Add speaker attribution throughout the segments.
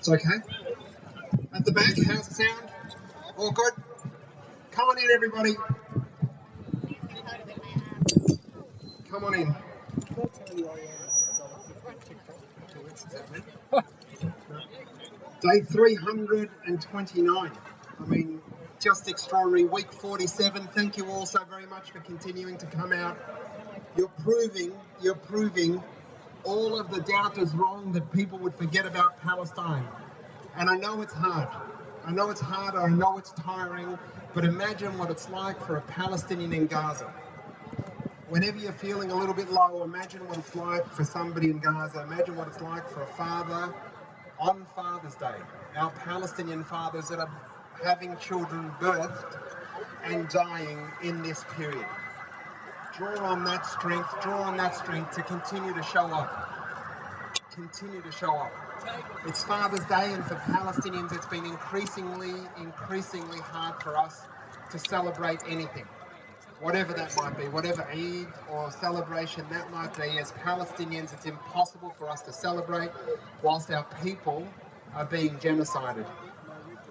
Speaker 1: It's okay. At the back, how's the sound? All good? Come on in, everybody. Come on in. Day 329. I mean, just extraordinary. Week 47. Thank you all so very much for continuing to come out. You're proving all of the doubters wrong, that people would forget about Palestine. And I know it's hard. I know it's hard, I know it's tiring, but imagine what it's like for a Palestinian in Gaza. Whenever you're feeling a little bit low, imagine what it's like for somebody in Gaza. Imagine what it's like for a father on Father's Day. Our Palestinian fathers that are having children birthed and dying in this period. Draw on that strength to continue to show up. Continue to show up. It's Father's Day, and for Palestinians it's been increasingly hard for us to celebrate anything. Whatever that might be, whatever Eid or celebration that might be, as Palestinians it's impossible for us to celebrate whilst our people are being genocided.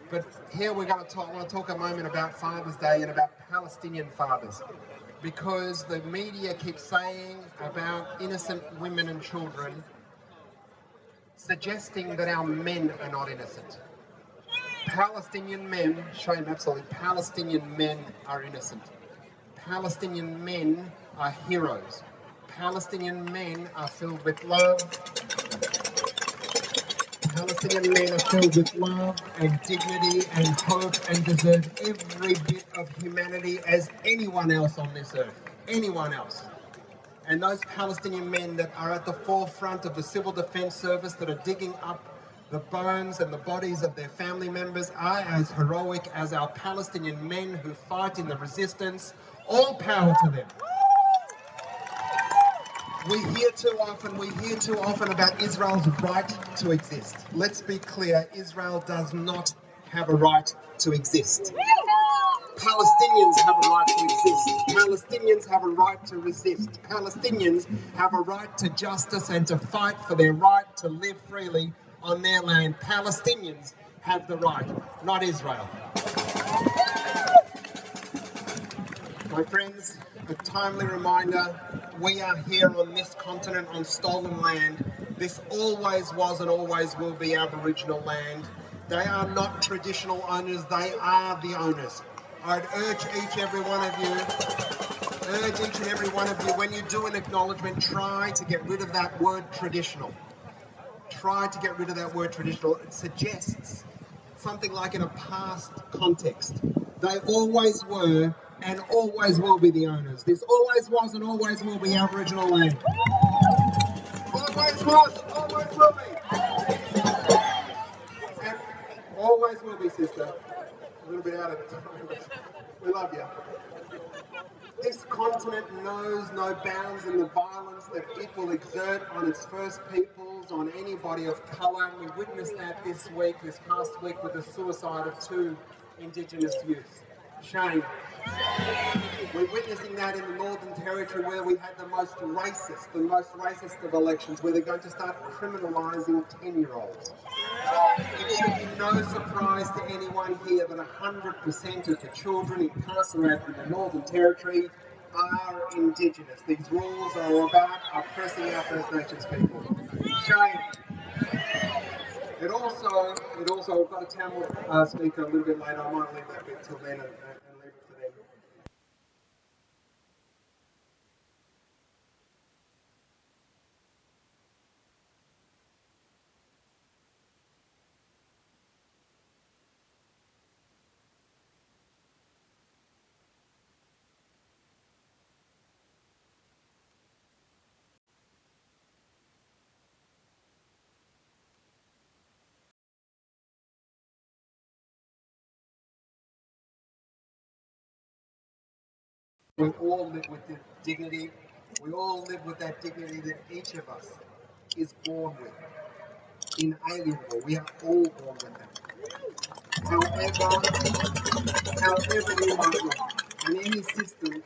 Speaker 1: But here we're going to talk a moment about Father's Day and about Palestinian fathers, because the media keeps saying about innocent women and children, suggesting that our men are not innocent. Palestinian men, shame absolutely, Palestinian men are innocent. Palestinian men are heroes. Palestinian men are filled with love. Palestinian men are filled with love and dignity and hope and deserve every bit of humanity as anyone else on this earth. Anyone else. And those Palestinian men that are at the forefront of the Civil Defence Service, that are digging up the bones and the bodies of their family members, are as heroic as our Palestinian men who fight in the resistance. All power to them. We hear too often about Israel's right to exist. Let's be clear, Israel does not have a right to exist. Palestinians have a right to exist. Palestinians have a right to resist. Palestinians have a right to justice and to fight for their right to live freely on their land. Palestinians have the right, not Israel. My friends, a timely reminder, we are here on this continent on stolen land. This always was and always will be Aboriginal land. They are not traditional owners, they are the owners. I'd urge each and every one of you, when you do an acknowledgement, try to get rid of that word traditional. Try to get rid of that word traditional. It suggests something like in a past context. They always were and always will be the owners. This always was and always will be Aboriginal land. Always was, always will be. And always will be, sister. A little bit out of time, but we love you. This continent knows no bounds in the violence that it will exert on its First Peoples, on anybody of colour. We witnessed that this past week, with the suicide of 2 Indigenous youths. Shame. We're witnessing that in the Northern Territory, where we had the most racist of elections, where they're going to start criminalising 10-year-olds. It should be no surprise to anyone here that 100% of the children incarcerated in the Northern Territory are Indigenous. These rules are about oppressing our First Nations people. Shame. It also, we've got a Tamil speaker a little bit later. I might leave that bit till then and leave it for them. We all live with the dignity. We all live with that dignity that each of us is born with. Inalienable. We are all born with that. However you might look, and any system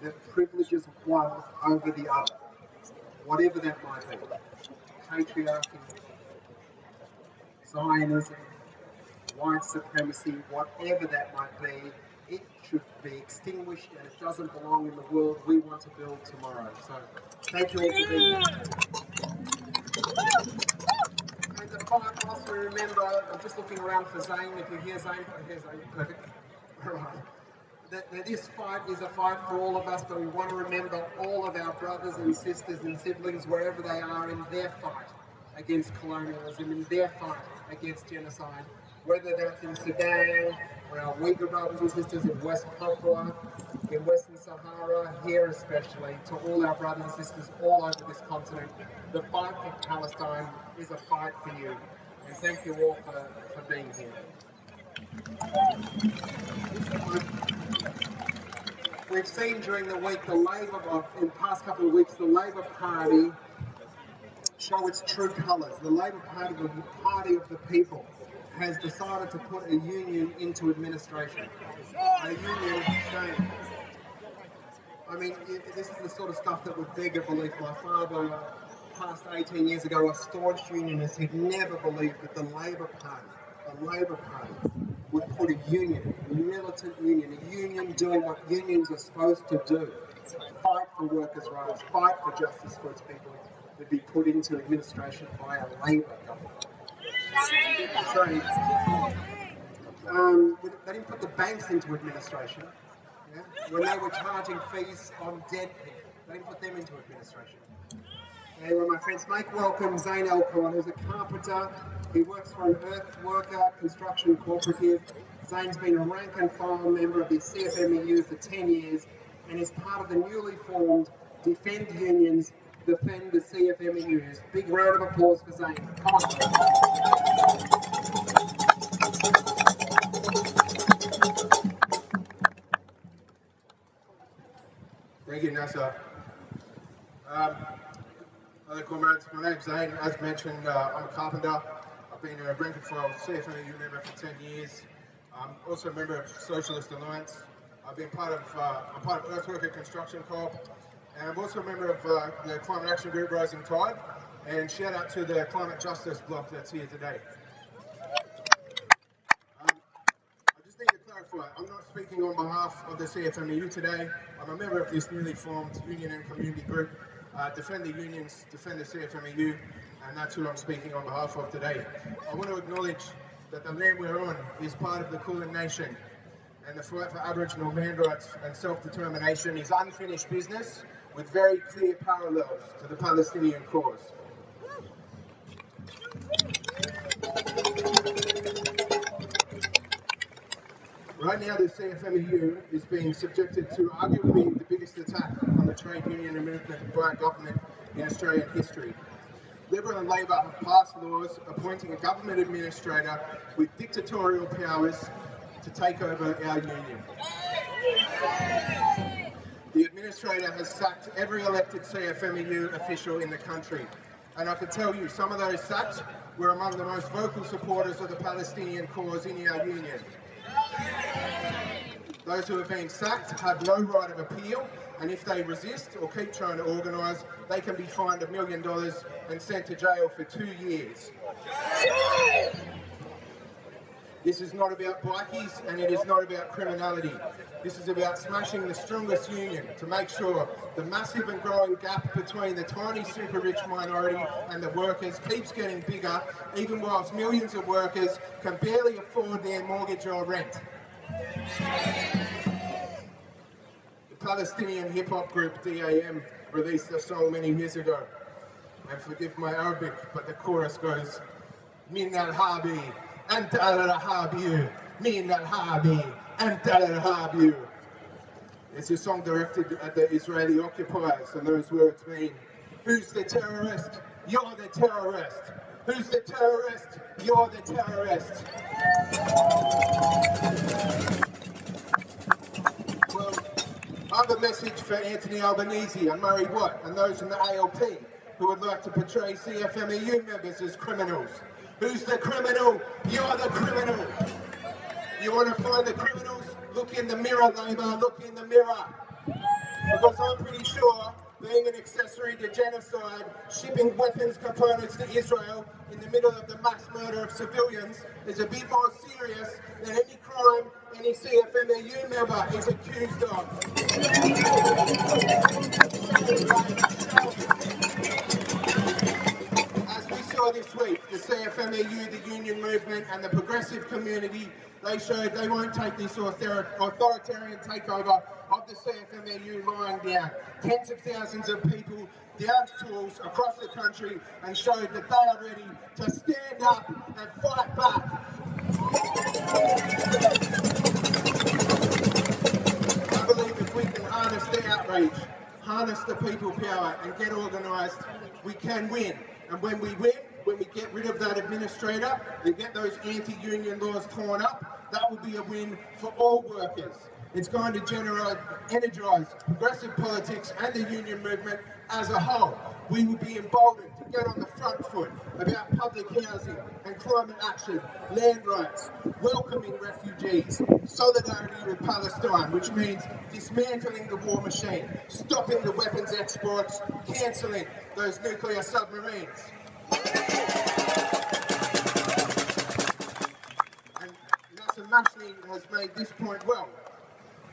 Speaker 1: that privileges one over the other, whatever that might be. Patriarchy, Zionism, white supremacy, whatever that might be, it should be extinguished and it doesn't belong in the world we want to build tomorrow. So thank you all for being here. And the fight, also remember, I'm just looking around for Zane. If you hear Zane, here's Zane, perfect. All right. That this fight is a fight for all of us, but we want to remember all of our brothers and sisters and siblings, wherever they are, in their fight against colonialism, in their fight against genocide, whether that's in Sudan, or our Uyghur brothers and sisters in West Papua, in Western Sahara, here especially, to all our brothers and sisters all over this continent. The fight for Palestine is a fight for you. And thank you all for being here. We've seen during the week in the past couple of weeks, the Labor Party show its true colours. The Labor Party, the party of the people, has decided to put a union into administration. A union shame. I mean, this is the sort of stuff that would beg a belief. My father, past 18 years ago, a staunch unionist, he'd never believed that the Labor Party would put a union, a militant union, a union doing what unions are supposed to do. Fight for workers' rights, fight for justice for its people, to be put into administration by a Labor government. They didn't put the banks into administration. Yeah? When they were charging fees on dead people, they didn't put them into administration. Anyway, my friends, make welcome Zane Elkhorn, who's a carpenter. He works for an earth worker construction cooperative. Zane's been a rank and file member of the CFMEU for 10 years and is part of the newly formed Defend Unions, Defend the CFMEUs. Big round of applause for Zane. Come on.
Speaker 2: Thank you, Nasser. Hello, comrades. My name's Zane. As mentioned, I'm a carpenter. I've been a rank and file CFMEU member for 10 years. I'm also a member of Socialist Alliance. I've been part of Earthworker Construction Co-op, and I'm also a member of the Climate Action Group Rising Tide. And shout out to the Climate Justice block that's here today. I just need to clarify, I'm not speaking on behalf of the CFMEU today. I'm a member of this newly formed union and community group, Defend the Unions, Defend the CFMEU, and that's who I'm speaking on behalf of today. I want to acknowledge that the land we're on is part of the Kulin Nation, and the fight for Aboriginal land rights and self-determination is unfinished business with very clear parallels to the Palestinian cause. Right now, the CFMEU is being subjected to arguably the biggest attack on the trade union movement by a government in Australian history. Liberal and Labor have passed laws appointing a government administrator with dictatorial powers to take over our union. The administrator has sacked every elected CFMEU official in the country. And I can tell you, some of those sacked were among the most vocal supporters of the Palestinian cause in our union. Those who have been sacked have no right of appeal, and if they resist or keep trying to organise, they can be fined $1 million and sent to jail for 2 years. This is not about bikies, and it is not about criminality. This is about smashing the strongest union to make sure the massive and growing gap between the tiny super rich minority and the workers keeps getting bigger, even whilst millions of workers can barely afford their mortgage or rent. The Palestinian hip-hop group DAM released a song many years ago, and forgive my Arabic, but the chorus goes, Min al-Habi, Anta al-Rahabi, Min al-Habi, Anta al-Rahabi. It's a song directed at the Israeli occupiers, and those words mean, who's the terrorist? You're the terrorist. Who's the terrorist? You're the terrorist. Well, I have a message for Anthony Albanese and Murray Watt and those in the ALP who would like to portray CFMEU members as criminals. Who's the criminal? You're the criminal. You want to find the criminals? Look in the mirror, Labour, look in the mirror. Because I'm pretty sure being an accessory through the genocide, shipping weapons components to Israel in the middle of the mass murder of civilians is a bit more serious than any crime any CFMAU member is accused of. As we saw this week, the CFMAU, the union movement and the progressive community, they showed they won't take this authoritarian takeover of the CFMAU lying down. Tens of thousands of people downed tools across the country and showed that they are ready to stand up and fight back. I believe if we can harness the outrage, harness the people power and get organised, we can win. And when we win, when we get rid of that administrator and get those anti-union laws torn up, that will be a win for all workers. It's going to energise progressive politics and the union movement as a whole. We will be emboldened to get on the front foot about public housing and climate action, land rights, welcoming refugees, solidarity with Palestine, which means dismantling the war machine, stopping the weapons exports, cancelling those nuclear submarines. And Nasser Masni has made this point well.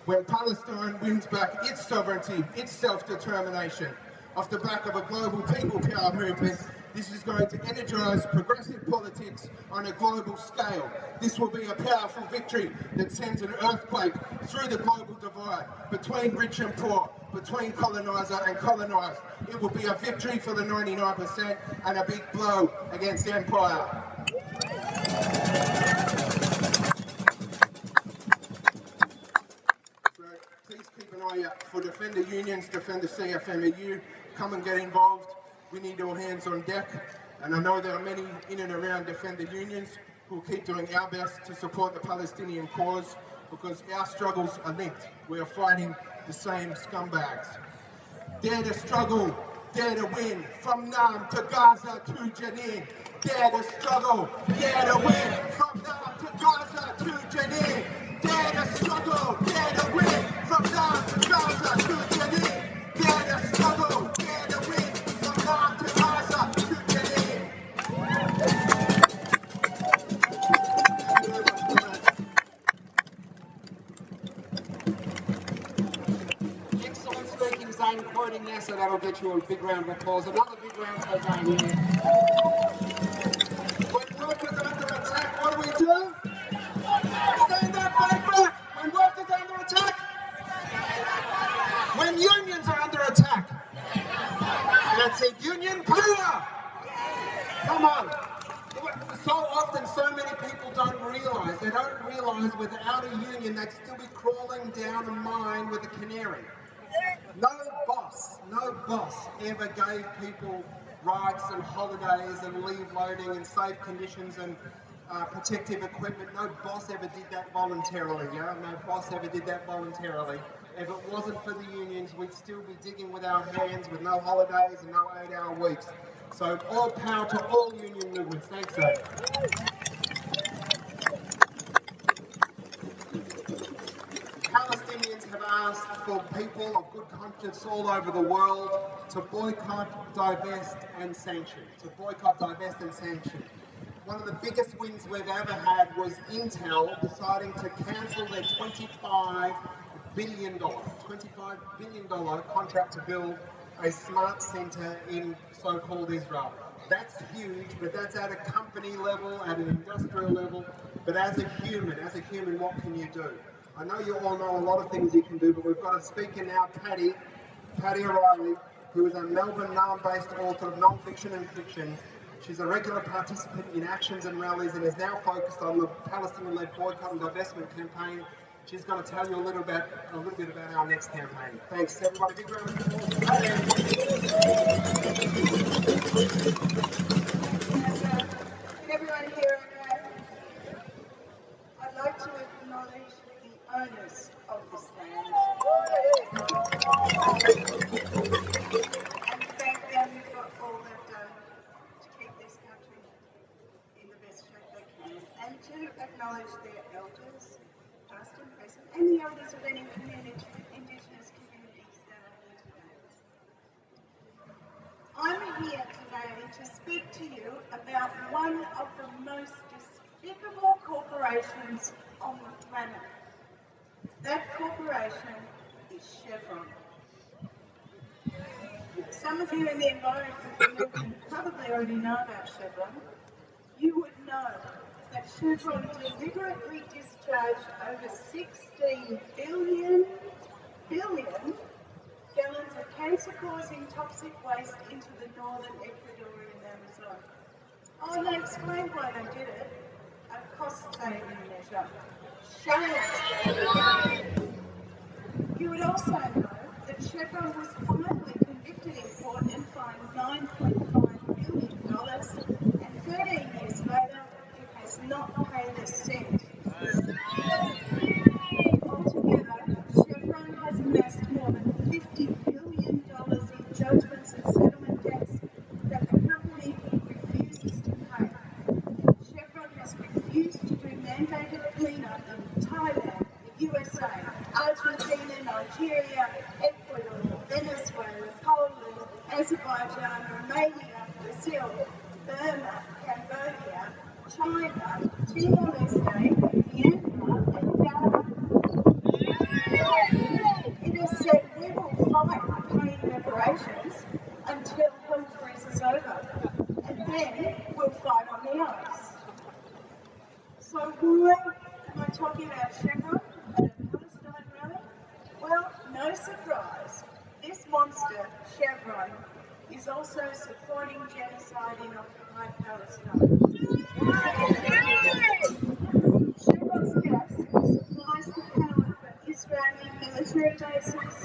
Speaker 2: When Palestine wins back its sovereignty, its self-determination, off the back of a global people power movement, this is going to energise progressive politics on a global scale. This will be a powerful victory that sends an earthquake through the global divide between rich and poor, between coloniser and colonised. It will be a victory for the 99% and a big blow against empire. Please keep an eye out for Defender Unions, Defender CFMAU. Come and get involved. We need all hands on deck. And I know there are many in and around Defender Unions who will keep doing our best to support the Palestinian cause because our struggles are linked. We are fighting the same scumbags. Dare to struggle, dare to win, from Nam to Gaza to Jenin. Dare to struggle, dare to win, from Nam to Gaza to Jenin. Dare to struggle, dare to win, from Nam to Gaza to Jenin. Dare to struggle, dare to win, from Nam to Gaza to Jenin.
Speaker 1: Excellent speaking, Zane, quoting Nasser. That'll get you a big round of applause. Another big round for Zane here. When workers are under attack, what do we do? Stand up, fight back. When workers are under attack. When unions are under attack. That's it, union power. Come on. So often, so many people don't realise. They don't realise without a union, they'd still be crawling down a mine with a canary. No boss ever gave people rights and holidays and leave loading and safe conditions and protective equipment. No boss ever did that voluntarily, yeah? No boss ever did that voluntarily. If it wasn't for the unions, we'd still be digging with our hands with no holidays and no 8-hour weeks. So all power to all union movements. Thanks, Dave. Palestinians have asked for people of good conscience all over the world to boycott, divest and sanction. One of the biggest wins we've ever had was Intel deciding to cancel their $25 billion contract to build a smart centre in so-called Israel. That's huge, but that's at a company level, at an industrial level. But as a human, what can you do? I know you all know a lot of things you can do, but we've got a speaker now, Paddy O'Reilly, who is a Melbourne Naarm-based author of non-fiction and fiction. She's a regular participant in actions and rallies and is now focused on the Palestinian-led boycott and divestment campaign. She's going to tell you a little bit about our next campaign. Thanks, everybody. Big round of applause.
Speaker 3: Can everyone hear okay? I'd like to acknowledge the owners of this land and thank them for all they've done to keep this country in the best shape they can, and to acknowledge their elders, past and present, and the elders of any Indigenous communities that are here today. here today to speak to you about one of the most despicable corporations on the planet. That corporation is Chevron. Some of you in the environment community probably already know about Chevron. You would know that Chevron deliberately discharged over 16 billion gallons of cancer-causing toxic waste into the northern Ecuadorian Amazon. Oh, and they explained why they did it. A cost-saving measure. Shame. You would also know that Chevron was finally convicted in court and fined $9.5 billion, and 13 years later, it has not paid a cent. Altogether, Chevron has amassed more than $50 billion in judgments and settlement debts that the company refuses to pay. Chevron has refused to do mandated cleanup in Thailand, the USA, Argentina, Nigeria, Ecuador, Venezuela, Poland, Azerbaijan, Romania, Brazil, Burma, Cambodia, China, Timor-Leste, Myanmar, and Ghana. It has said we will fight paying reparations until hell freezes over, and then we'll fight on the ice. So why am I talking about Chevron at a Palestine rally? Well, no surprise. This monster, Chevron, is also supporting genocide in occupied Palestine. Chevron's gas supplies the power for Israeli military bases,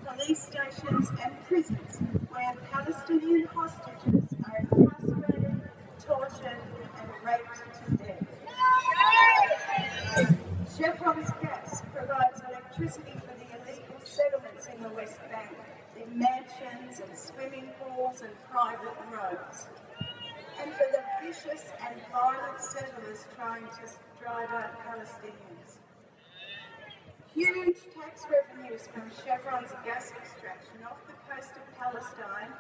Speaker 3: police stations and prisons where Palestinian hostages are incarcerated, tortured and raped to death. Chevron's gas provides electricity for the illegal settlements in the West Bank, their mansions and swimming pools and private roads, and for the vicious and violent settlers trying to drive out Palestinians. Huge tax revenues from Chevron's gas extraction off the coast of Palestine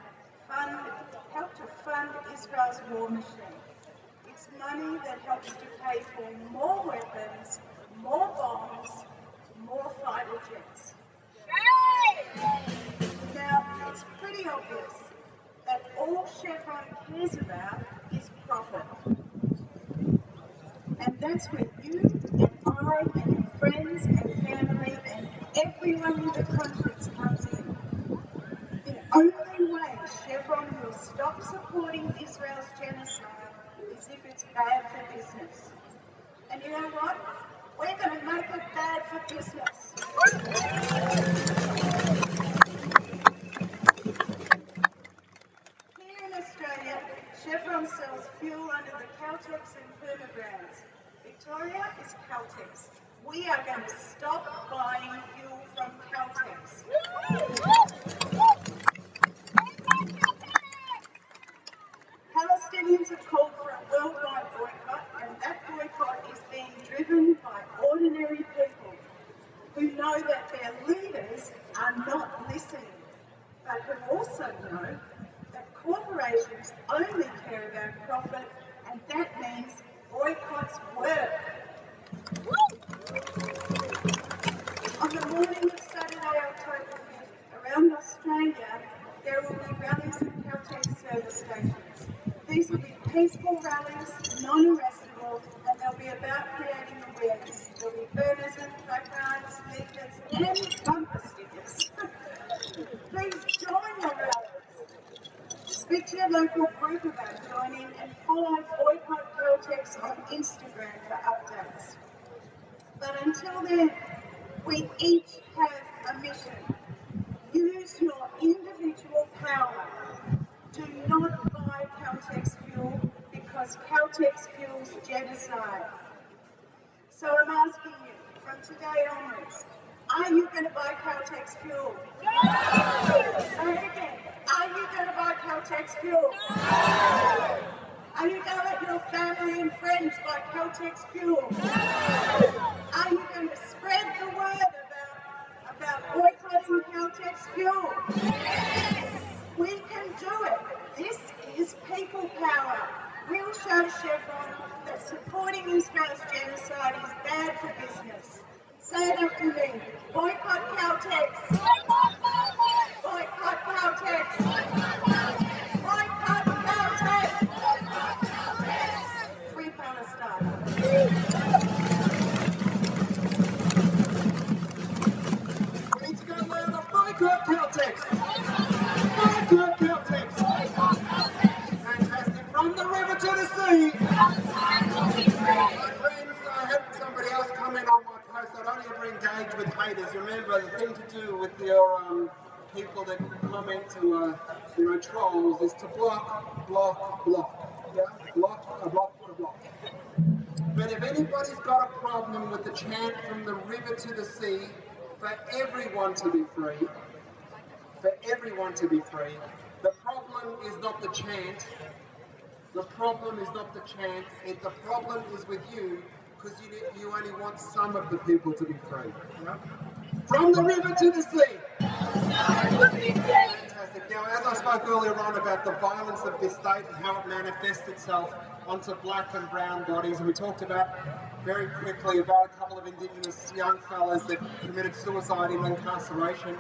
Speaker 3: help to fund Israel's war machine. It's money that helps to pay for more weapons, more bombs, more fighter jets. Now, it's pretty obvious that all Chevron cares about is profit. And that's where you and I and your friends and family and everyone with a conscience comes in. The only way Chevron will stop supporting Israel's genocide is if it's bad for business. And you know what? We're going to make it bad for business. Here in Australia, Chevron sells fuel under the Caltex and Puma brands. Victoria is Caltex. We are going to stop buying fuel from Caltex. Palestinians have called for a worldwide boycott, and that boycott is being driven by ordinary people who know that their leaders are not listening, but who also know that corporations only care about profit, and that means boycotts work. On the morning of Saturday, October 5th, around Australia, there will be rallies at Caltex service stations. These will be peaceful rallies, non-arrestable, and they'll be about creating awareness. There'll be burners and placards, leaflets, and bumper stickers. Please join the rallies. Speak to your local group about joining and follow Boycott Caltex on Instagram for updates. But until then, we each have a mission. Use your individual power. Do not buy Caltex fuel because Caltex fuels genocide. So I'm asking you, from today onwards, are you going to buy Caltex fuel? No! Say it again. Are you going to buy Caltex fuel? No! Are you going to let your family and friends buy Caltex fuel? No! Are you going to spread the word about boycotting Caltex fuel? Yes! We can do it. This show Chevron that supporting Israel's genocide is bad for business. Say it after me. Boycott Caltex. Boycott Caltex. Boycott Caltex. Free Palestine.
Speaker 1: We need to go louder. Boycott Caltex. Boycott Caltex. Fantastic. From the river to the sea. My friends, I had somebody else comment on my post. I don't ever engage with haters. Remember, the thing to do with your people that comment to trolls is to block, block, block. Yeah, block, block, block. But if anybody's got a problem with the chant from the river to the sea, for everyone to be free, for everyone to be free, the problem is not the chant. The problem is not the chant. The problem is with you, because you only want some of the people to be free. Yeah? From the river to the sea. Fantastic. Now, as I spoke earlier on about the violence of this state and how it manifests itself onto black and brown bodies, and we talked about very quickly about a couple of Indigenous young fellas that committed suicide in incarceration,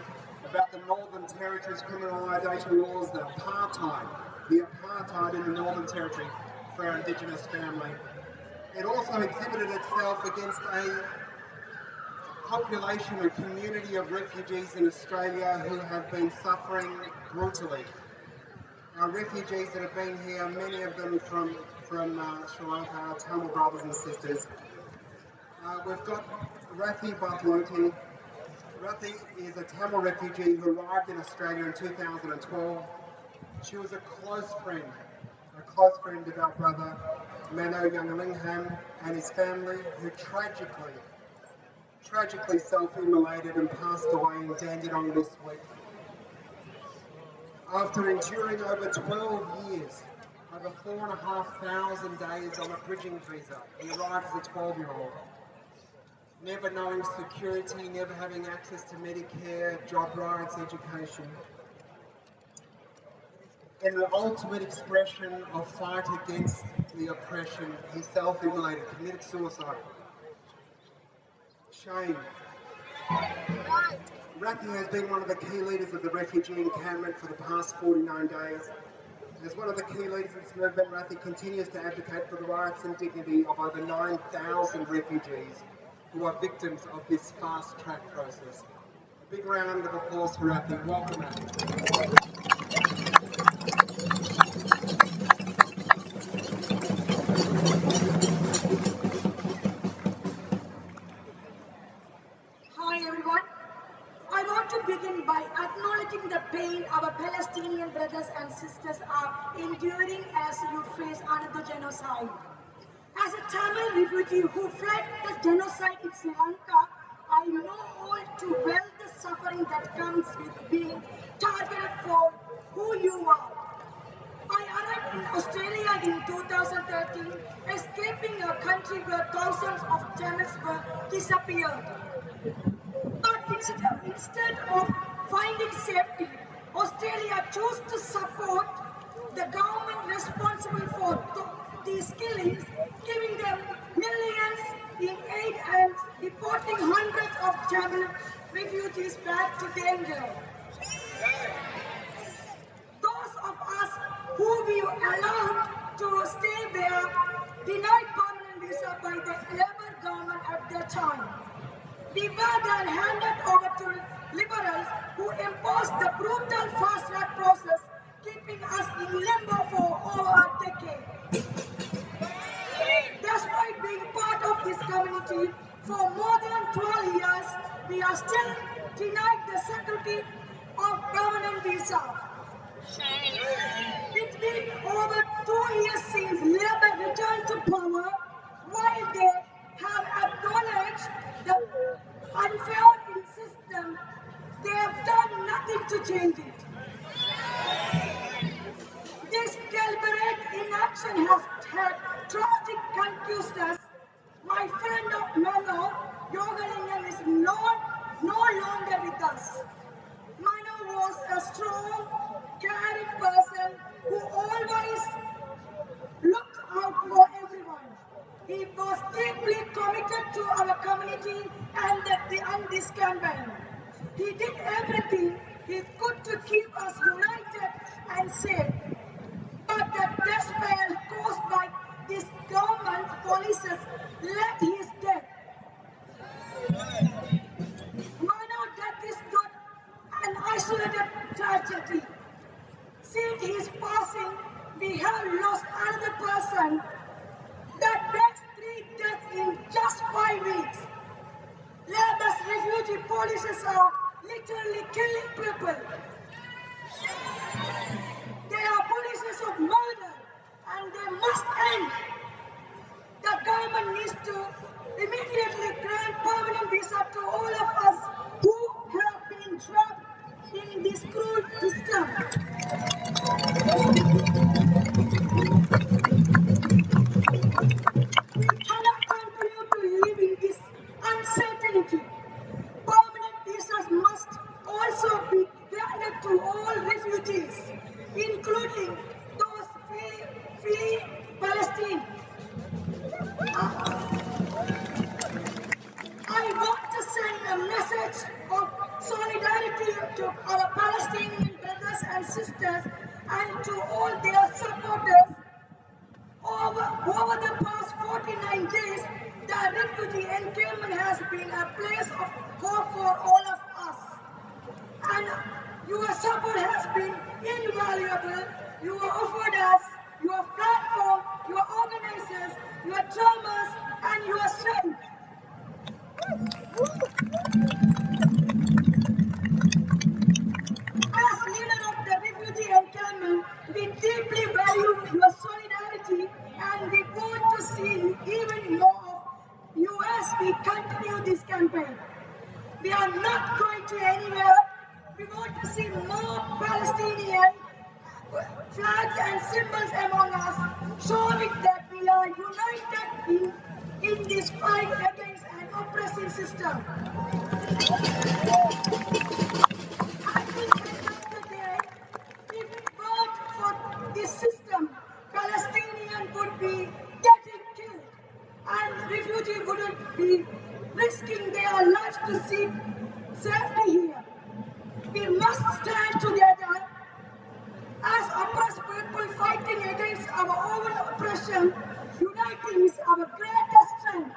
Speaker 1: about the Northern Territory's criminalisation laws, the apartheid in the Northern Territory for our Indigenous family. It also exhibited itself against a population, a community of refugees in Australia who have been suffering brutally. Our refugees that have been here, many of them from Sri Lanka, our Tamil brothers and sisters. We've got Rathi Bartloti. Rathi is a Tamil refugee who arrived in Australia in 2012. She was a close friend of our brother Mano Youngalingham and his family, who tragically self-immolated and passed away in Dandenong this week. After enduring over 12 years, over 4,500 days on a bridging visa, he arrived as a 12-year-old. Never knowing security, never having access to Medicare, job rights, education. In the ultimate expression of fight against the oppression, he self-immolated, committed suicide. Shame. Rathi has been one of the key leaders of the refugee encampment for the past 49 days. As one of the key leaders of this movement, Rathi continues to advocate for the rights and dignity of over 9,000 refugees who are victims of this fast-track process. A big round of applause for Rathi. Welcome, Rathi.
Speaker 4: Hi everyone. I want to begin by acknowledging the pain our Palestinian brothers and sisters are enduring as you face another genocide. As a Tamil refugee who fled the genocide in Sri Lanka, I know all too well the suffering that comes with being targeted for who you are. I arrived in Australia in 2013, escaping a country where thousands of Tamils were disappeared. But instead of finding safety, Australia chose to support the government responsible for these killings, giving them millions in aid and deporting hundreds of Tamil refugees back to danger. Those of us who we allowed to stay there denied permanent visa by the Labour government at that time. We were then handed over to liberals who imposed the brutal fast-track process, keeping us in limbo for over a decade. Despite being part of this community for more than 12 years, we are still denied the security of permanent visa. It's been over 2 years since Labour returned to power. While they have acknowledged the unfair system, they have done nothing to change it. This deliberate inaction has had tragic consequences. My friend of Mano, Yogalingam, is no longer with us. Mano was a strong, caring person who always looked out deeply committed to our community and this campaign. He did everything he could to keep us united and safe. But the despair caused by this government policies led his death. Minor death is not an isolated tragedy. Since his passing, we have lost another person that makes 3 deaths in just 5 weeks. Labor's refugee policies are literally killing people. They are policies of murder and they must end. The government needs to immediately grant permanent visa to all of us who have been trapped in this cruel system. We cannot continue to live in this uncertainty. Permanent visas must also be granted to all refugees, including those fleeing Palestine. I want to send a message of solidarity to our Palestinian brothers and sisters and to all their supporters. Over the past 49 days, the refugee encampment has been a place of hope for all of us. And your support has been invaluable. You offered us your platform, your organizers, your traumas, and your strength. As leader of the refugee encampment, we deeply value your solidarity and we want to see even more of you as we continue this campaign. We are not going to anywhere. We want to see more Palestinian flags and symbols among us, showing that we are united in this fight against an oppressive system. At the end of the day, if it weren't for this system, Palestinians would be getting killed and refugees wouldn't be risking their lives to seek safety here. We must stand together as oppressed people fighting against our own oppression. Uniting is our greatest strength.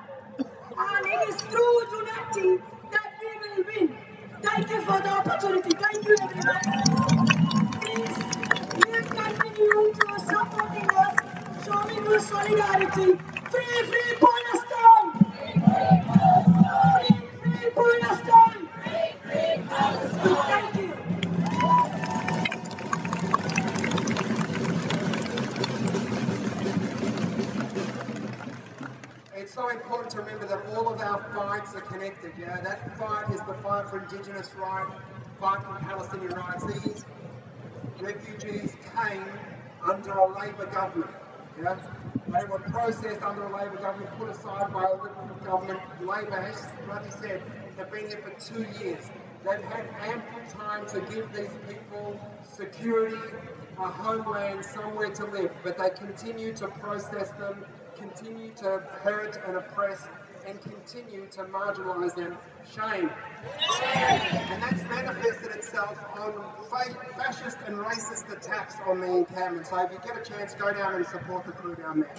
Speaker 4: And it is through unity that we will win. Thank you for the opportunity. Thank you, everyone. Please, please continue to supporting us, showing your solidarity. Free, free Palestine! Free, free Palestine! Thank you.
Speaker 1: It's so important to remember that all of our fights are connected. Yeah, that fight is the fight for Indigenous rights, fight for Palestinian rights. These refugees came under a Labor government. Yeah, they were processed under a Labor government, put aside by a Liberal government. Labor, as Ruddy said, have been here for 2 years. They've had ample time to give these people security, a homeland, somewhere to live, but they continue to process them, continue to hurt and oppress, and continue to marginalise them. Shame. And that's manifested itself on fascist and racist attacks on the encampment. So if you get a chance, go down and support the crew down there.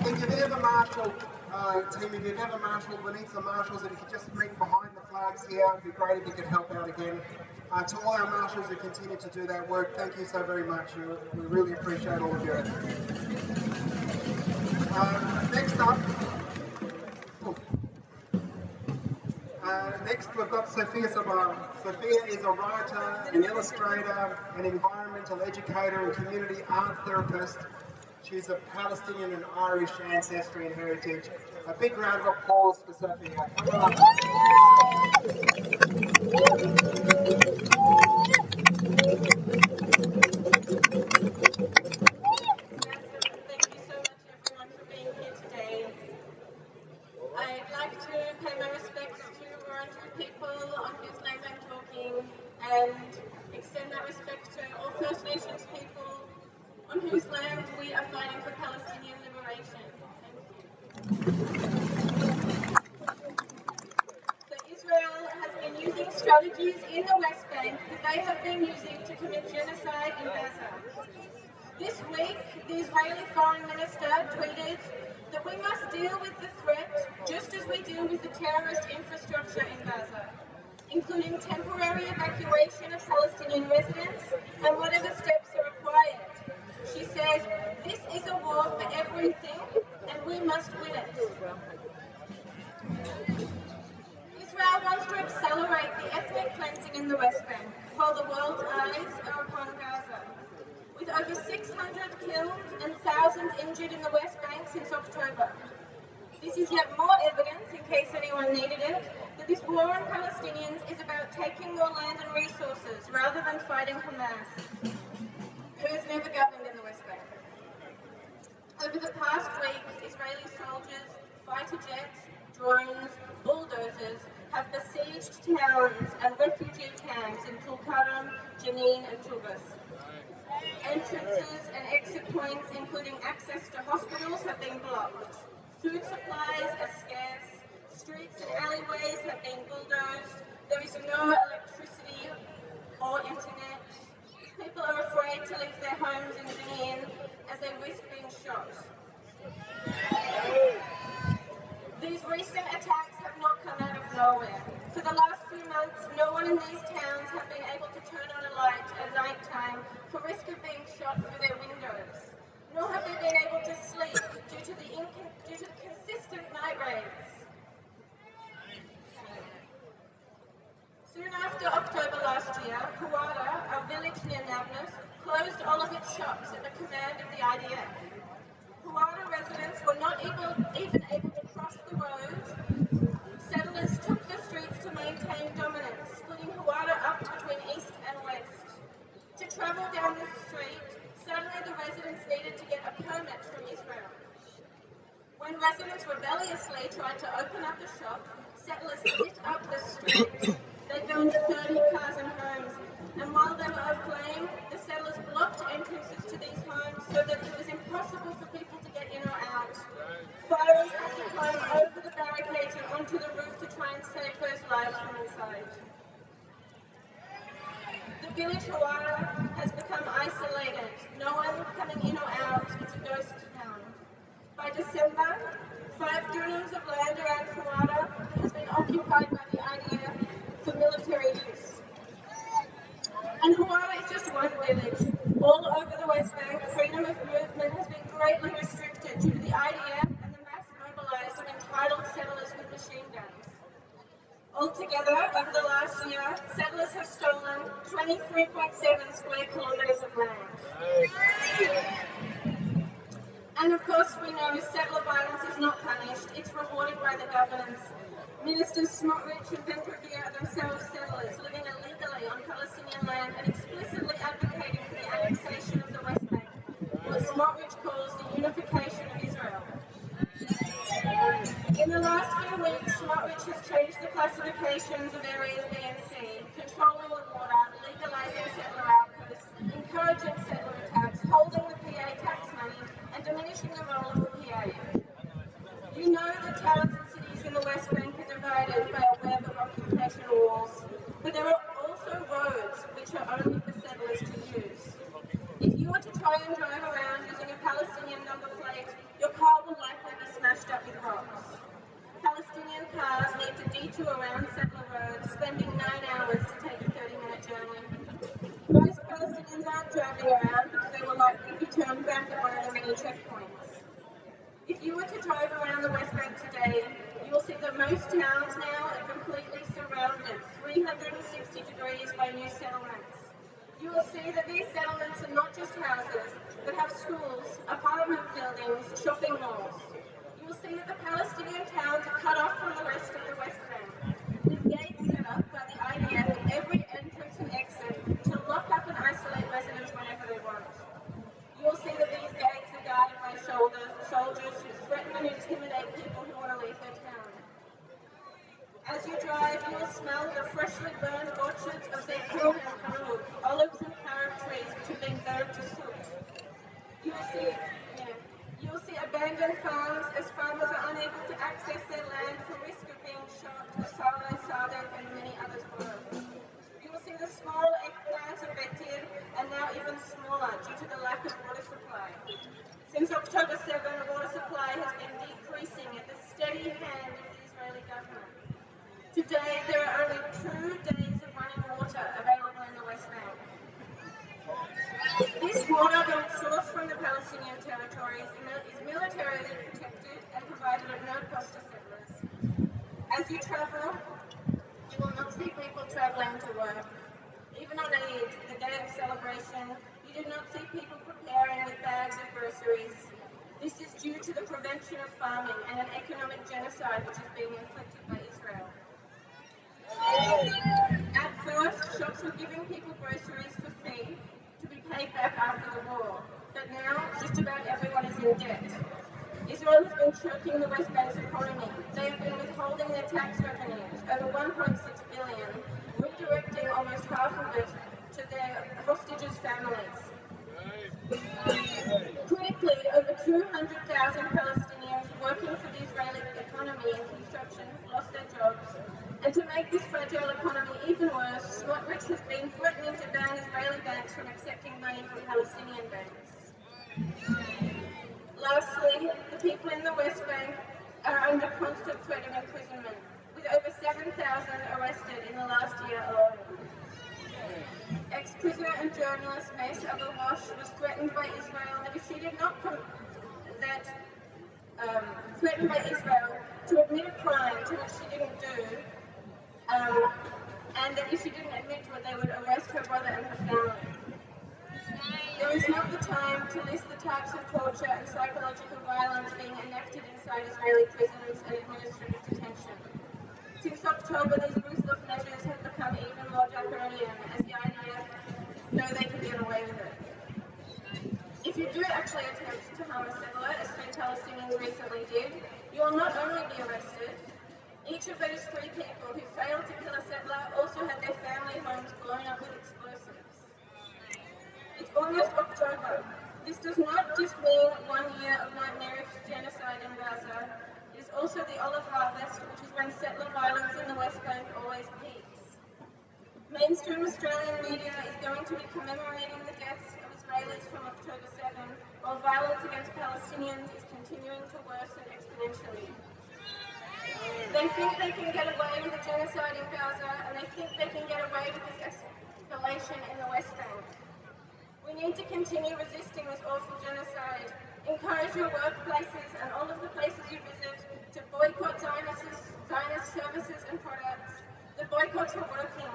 Speaker 1: If you've ever marshalled, team, if you've ever marshalled, we need some marshals. If you could just meet behind the flags here, it'd be great if you could help out again. To all our marshals who continue to do that work, thank you so very much. We really appreciate all of you. Next up, next we've got Sophia Sabah. Sophia is a writer, an illustrator, an environmental educator and community art therapist. She's of Palestinian and Irish ancestry and heritage. A big round of applause for Sophia. Come on.
Speaker 5: Thank you so much everyone for being here today. I'd like to pay my respects to Wurundjeri people on whose land I'm talking and extend that respect to all First Nations people on whose land we are fighting for Palestinian liberation. So Israel has been using strategies in the West Bank that they have been using to commit genocide in Gaza. This week, the Israeli Foreign Minister tweeted that we must deal with the threat just as we deal with the terrorist infrastructure in Gaza, including temporary evacuation of Palestinian residents and whatever steps are required. She said, "This is a war for everything and we must win it." Israel wants to accelerate the ethnic cleansing in the West Bank while the world's eyes are upon Gaza. With over 600 killed and thousands injured in the West Bank since October. This is yet more evidence, in case anyone needed it, that this war on Palestinians is about taking more land and resources rather than fighting Hamas, who is never governed in the West Bank. Over the past week, Israeli soldiers, fighter jets, drones, bulldozers have besieged towns and refugee camps in Tulkarm, Jenin and Tubas. Entrances and exit points, including access to hospitals, have been blocked. Food supplies are scarce. Streets and alleyways have been bulldozed. There is no electricity or internet. People are afraid to leave their homes in Jenin as they risk being shot. These recent attacks have not come out of nowhere. For the last few months, no one in these towns have been able to turn on a light at night time for risk of being shot through their windows. Nor have they been able to sleep due to the consistent night raids. Soon after October last year, Huwara, a village near Nablus, closed all of its shops at the command of the IDF. Huwara residents were not even able to cross the road. Settlers took the streets to maintain dominance, splitting Huwara up between east and west. To travel down this street, suddenly the residents needed to get a permit from Israel. When residents rebelliously tried to open up the shop, settlers lit up the street. They burned 30 cars and homes, and while they were aflame, the settlers blocked entrances to these homes so that it was impossible for people to get in or out. Firers had to climb over the barricades and onto the roof to try and save those lives from inside. The village Huwara has become isolated. No one coming in or out. It's a ghost town. By December, 5 dunums of land around Huwara has been occupied by the IDF for military use. And Huwara is just one village. All over the West Bank, freedom of movement has been greatly restricted due to the IDF and the mass mobilized of entitled settlers with machine guns. Altogether, over the last year, settlers have stolen 23.7 square kilometres of land. And of course, we know settler violence is not punished, it's rewarded by the governance. Ministers Smotrich and Ben-Gvir are themselves settlers, living illegally on Palestinian land and explicitly advocating for the annexation of the West Bank, what Smotrich calls the unification of Israel. In the last few weeks, Smotrich has changed the classifications of areas B and C, controlling the water, legalising settler outposts, encouraging settler attacks, holding the PA tax money, and diminishing the role of the PA. You know that towns and cities in the West Bank are divided by a web of occupation walls, but there are also roads which are only for settlers to use. If you were to try and drive around using a Palestinian number plate, your car will likely be smashed up with rocks. Palestinian cars need to detour around settler roads, spending 9 hours to take a 30-minute journey. Most Palestinians aren't driving around because they will likely be turned back at one of the many checkpoints. If you were to drive around the West Bank today, you will see that most towns now are completely surrounded, 360 degrees by new settlements. You will see that these settlements are not just houses, but have schools, apartment buildings, shopping malls. You will see that the Palestinian towns are cut off from the rest of the West Bank, with gates set up by the IDF at every entrance and exit to lock up and isolate residents whenever they want. You will see that these gates are guarded by soldiers who threaten and intimidate people who want to leave their town. As you drive, you will smell the freshly burned orchards of zeytun and harouk, olives and carob trees which have been burned to soot. smaller due to the lack of water supply. Since October 7, water supply has been decreasing at the steady hand of the Israeli government. Today, there are only 2 days of running water available in the West Bank. This water, being sourced from the Palestinian territories, is militarily protected and provided at no cost to settlers. As you travel, you will not see people travelling to work. Even on Eid, the day of celebration, you do not see people preparing with bags of groceries. This is due to the prevention of farming and an economic genocide which is being inflicted by Israel. At first, shops were giving people groceries for free to be paid back after the war, but now just about everyone is in debt. Israel has been choking the West Bank's economy. They have been withholding their tax revenues, over 1.6 billion, redirecting almost half of it to their hostages' families. Critically, over 200,000 Palestinians working for the Israeli economy and construction have lost their jobs. And to make this fragile economy even worse, Smotrich has been threatening to ban Israeli banks from accepting money from Palestinian banks. Lastly, the people in the West Bank are under constant threat of imprisonment, with over 7,000 arrested in the last year alone. Ex-prisoner and journalist Mace Abu-Wash was threatened by Israel that if she did not threatened by Israel to admit a crime to which she didn't do, and that if she didn't admit to it, they would arrest her brother and her family. There is not the time to list the types of torture and psychological violence being enacted inside Israeli prisons and administrative detention. Since October, these ruthless measures have become even more draconian as the IDF know they can get away with it. If you do actually attempt to harm a settler, as 3 Palestinians recently did, you will not only be arrested, each of those 3 people who failed to kill a settler also had their family homes blown up with explosives. It's almost October. This does not just mean 1 year of nightmarish genocide in Gaza. It is also the olive harvest, which is when settler violence in the West Bank always peaks. Mainstream Australian media is going to be commemorating the deaths of Israelis from October 7, while violence against Palestinians is continuing to worsen exponentially. They think they can get away with the genocide in Gaza, and they think they can get away with this escalation in the West Bank. We need to continue resisting this awful genocide. Encourage your workplaces and all of the places you visit to boycott Zionist services and products. The boycotts are working.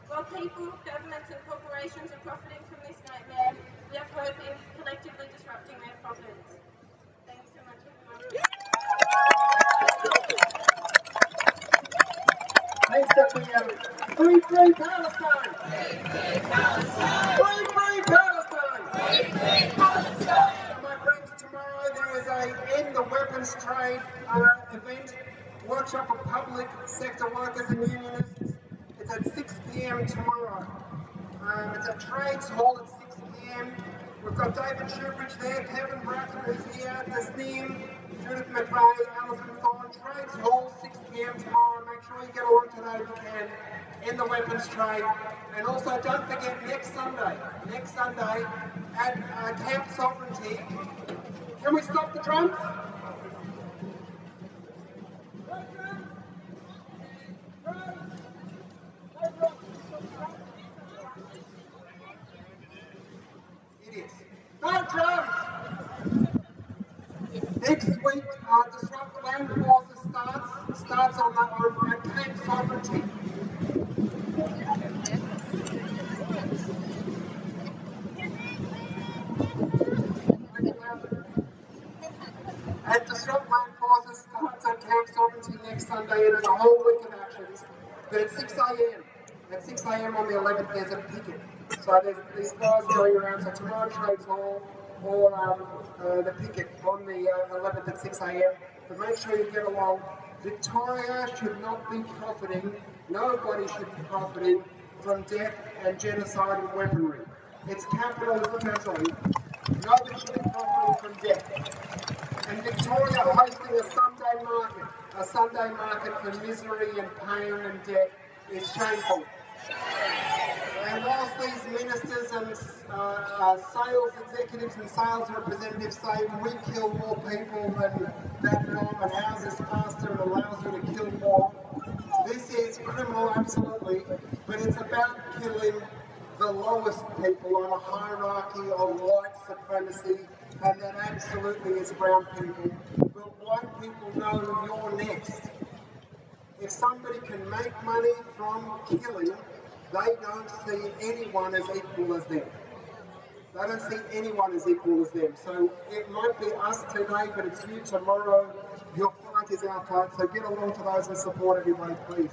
Speaker 5: While people, governments and corporations are profiting from this nightmare, we have hope in collectively disrupting their profits. Thanks so much, everyone.
Speaker 1: Thanks, Stephanie. Free, free Palestine! Free Palestine! Free, free Palestine! Free, free Palestine! So my friends, tomorrow there is a End the Weapons Trade event, workshop for public sector workers and unionists. It's at 6 p.m. tomorrow. It's at Trades Hall at 6 p.m. We've got David Shoebridge there, Kevin Bratton who's here, Tasneem, Judith McVeigh, Alison Thorne. Trades Hall, 6 p.m. tomorrow. Make sure you get along to that if you can. End the weapons trade. And also don't forget next Sunday at Camp Sovereignty. Can we stop the drums? Idiots. No drums! Next week, Disrupt Land Forces starts on at Camp Sovereignty. And Disrupt Land Forces starts at Camp Sovereignty next Sunday, and there's a whole week of actions. But at 6 a.m. At 6 a.m. on the 11th, there's a picket. So there's these guys going around. So tomorrow Trades Hall or the picket on the 11th at 6 a.m. But make sure you get along. Victoria should not be profiting. Nobody should be profiting from death and genocide and weaponry. It's capitalism, that's all. Nobody should be profiting from death. And Victoria hosting a Sunday market for misery and pain and death is shameful. And whilst these ministers and sales executives and sales representatives say we kill more people than that bomb and ours is faster and allows you to kill more. This is criminal, absolutely, but it's about killing the lowest people on a hierarchy of white supremacy, and that absolutely is brown people. But white people know you're next. If somebody can make money from killing, they don't see anyone as equal as them. They don't see anyone as equal as them. So it might be us today, but it's you tomorrow. Your fight is our fight. So get along to those and support everybody, please.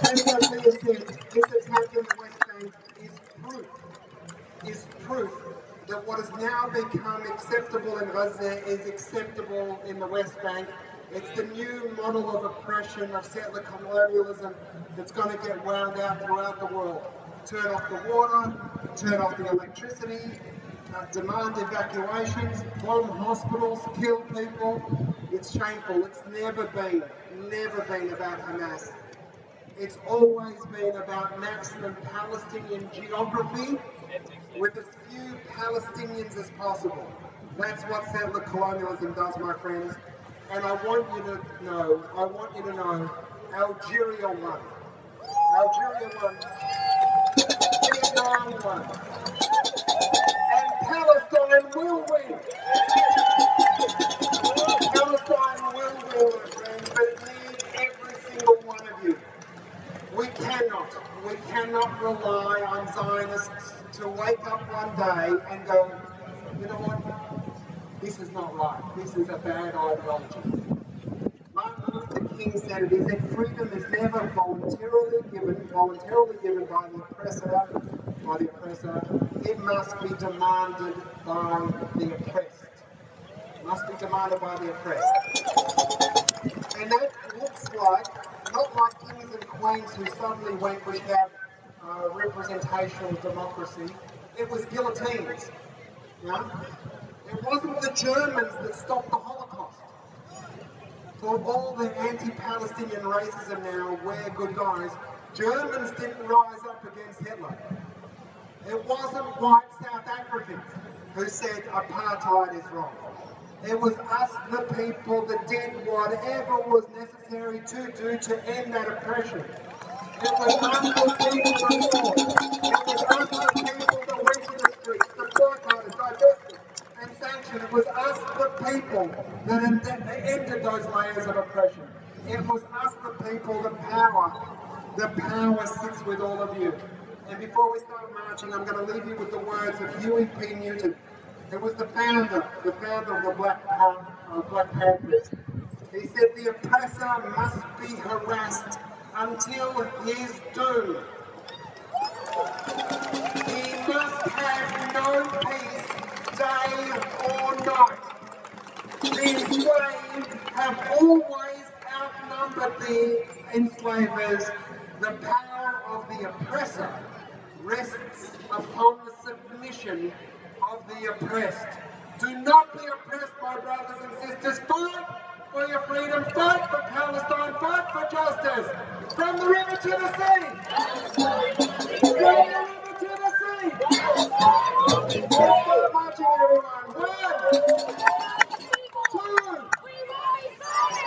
Speaker 1: As Sophia said, this attack in the West Bank is proof that what has now become acceptable in Gaza is acceptable in the West Bank. It's the new model of oppression, of settler colonialism that's going to get wound out throughout the world. Turn off the water, turn off the electricity, demand evacuations, bomb hospitals, kill people. It's shameful. It's never been about Hamas. It's always been about maximum Palestinian geography with as few Palestinians as possible. That's what settler colonialism does, my friends. And I want you to know, Algeria won. Algeria won. Vietnam won. And Palestine will win. Palestine will win, my friends, but it needs every single one of you. We cannot rely on Zionists to wake up one day and go, you know what, this is not right, this is a bad ideology. Martin Luther King said it, he said, freedom is never voluntarily given by the oppressor, it must be demanded by the oppressed. Must be demanded by the oppressed. And that looks like, not like kings and queens who suddenly went, we have representational democracy. It was guillotines. Yeah? It wasn't the Germans that stopped the Holocaust. For all the anti-Palestinian racism now, we're good guys, Germans didn't rise up against Hitler. It wasn't white South Africans who said apartheid is wrong. It was us, the people, that did whatever was necessary to do to end that oppression. It was us, the people, that fought. It was us, the people, that went to the streets, the boycotted, divested, and sanctioned. It was us, the people, that ended those layers of oppression. It was us, the people, the power sits with all of you. And before we start marching, I'm going to leave you with the words of Huey P. Newton. It was the founder of the Black Panthers. He said, the oppressor must be harassed until his doom. He must have no peace, day or night. These slaves have always outnumbered the enslavers. The power of the oppressor rests upon the submission of the oppressed. Do not be oppressed, my brothers and sisters. Fight for your freedom. Fight for Palestine. Fight for justice. From the river to the sea. From the river to the sea. Let's start marching, everyone. 1, 2,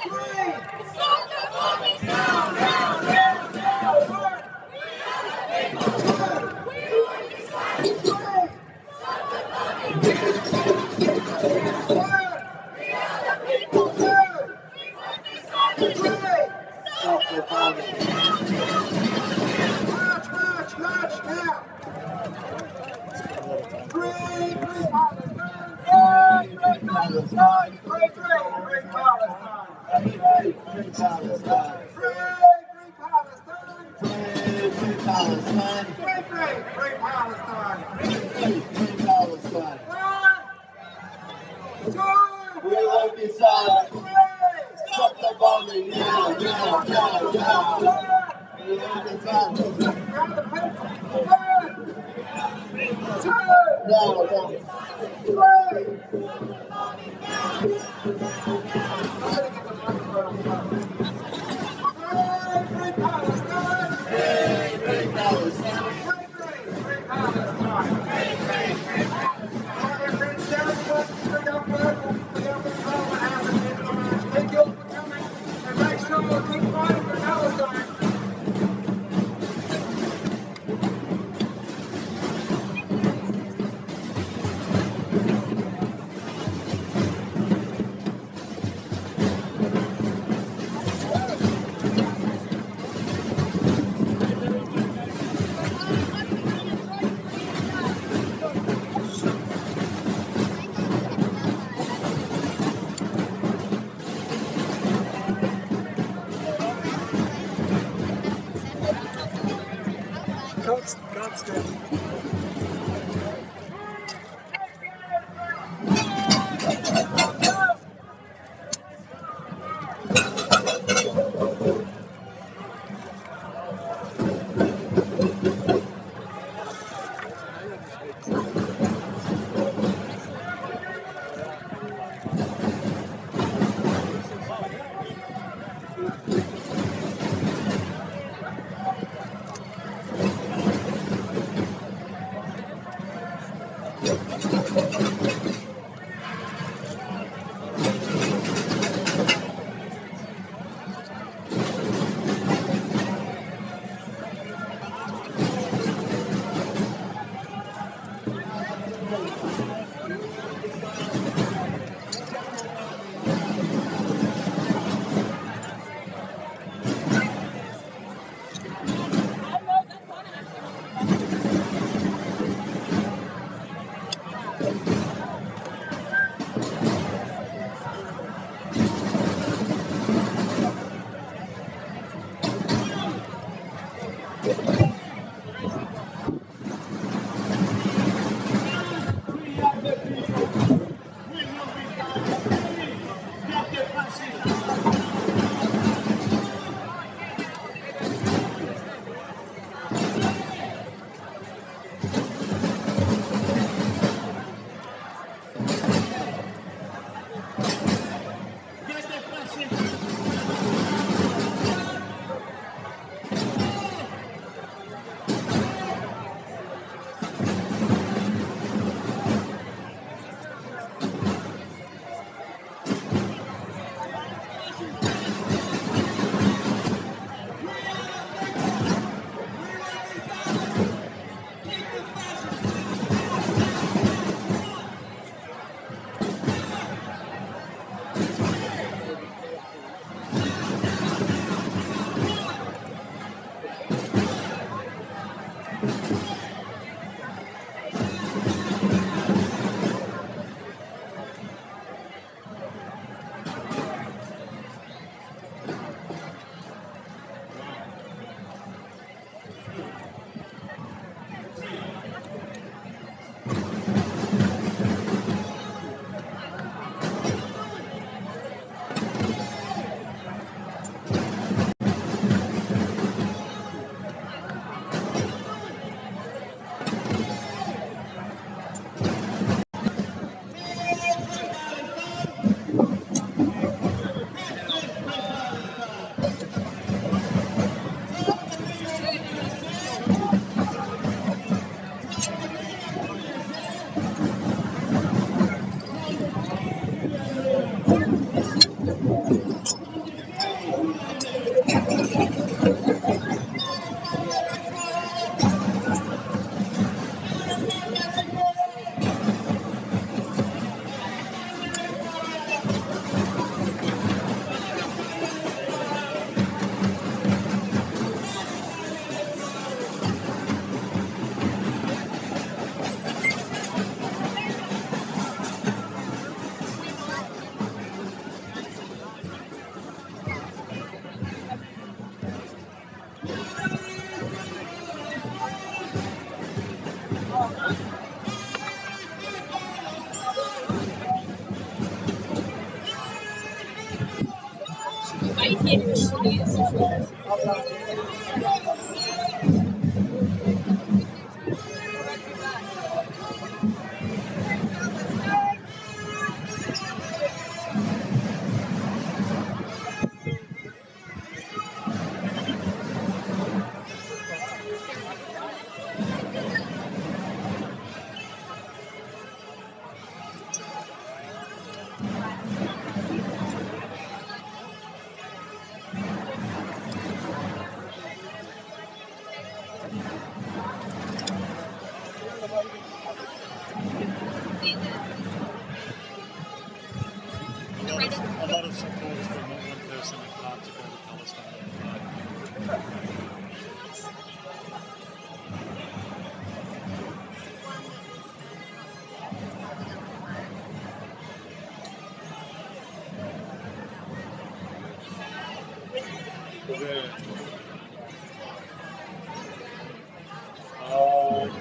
Speaker 1: 3. Stop the bombing now, now, now, now. 1, 2, 3. March now! Free Palestine! Free Palestine! Free Palestine! Free Palestine! Free Palestine! Free Palestine! Free Palestine! Free Palestine! 1, 2, we won't be silent! Stop the bombing now, now, now, now! We won't be silent! 1, 2, 3! Free Palestine! Free Palestine! Free Palestine!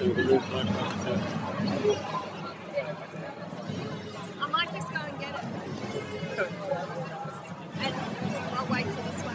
Speaker 6: I might just go and get it. And I'll wait for this one.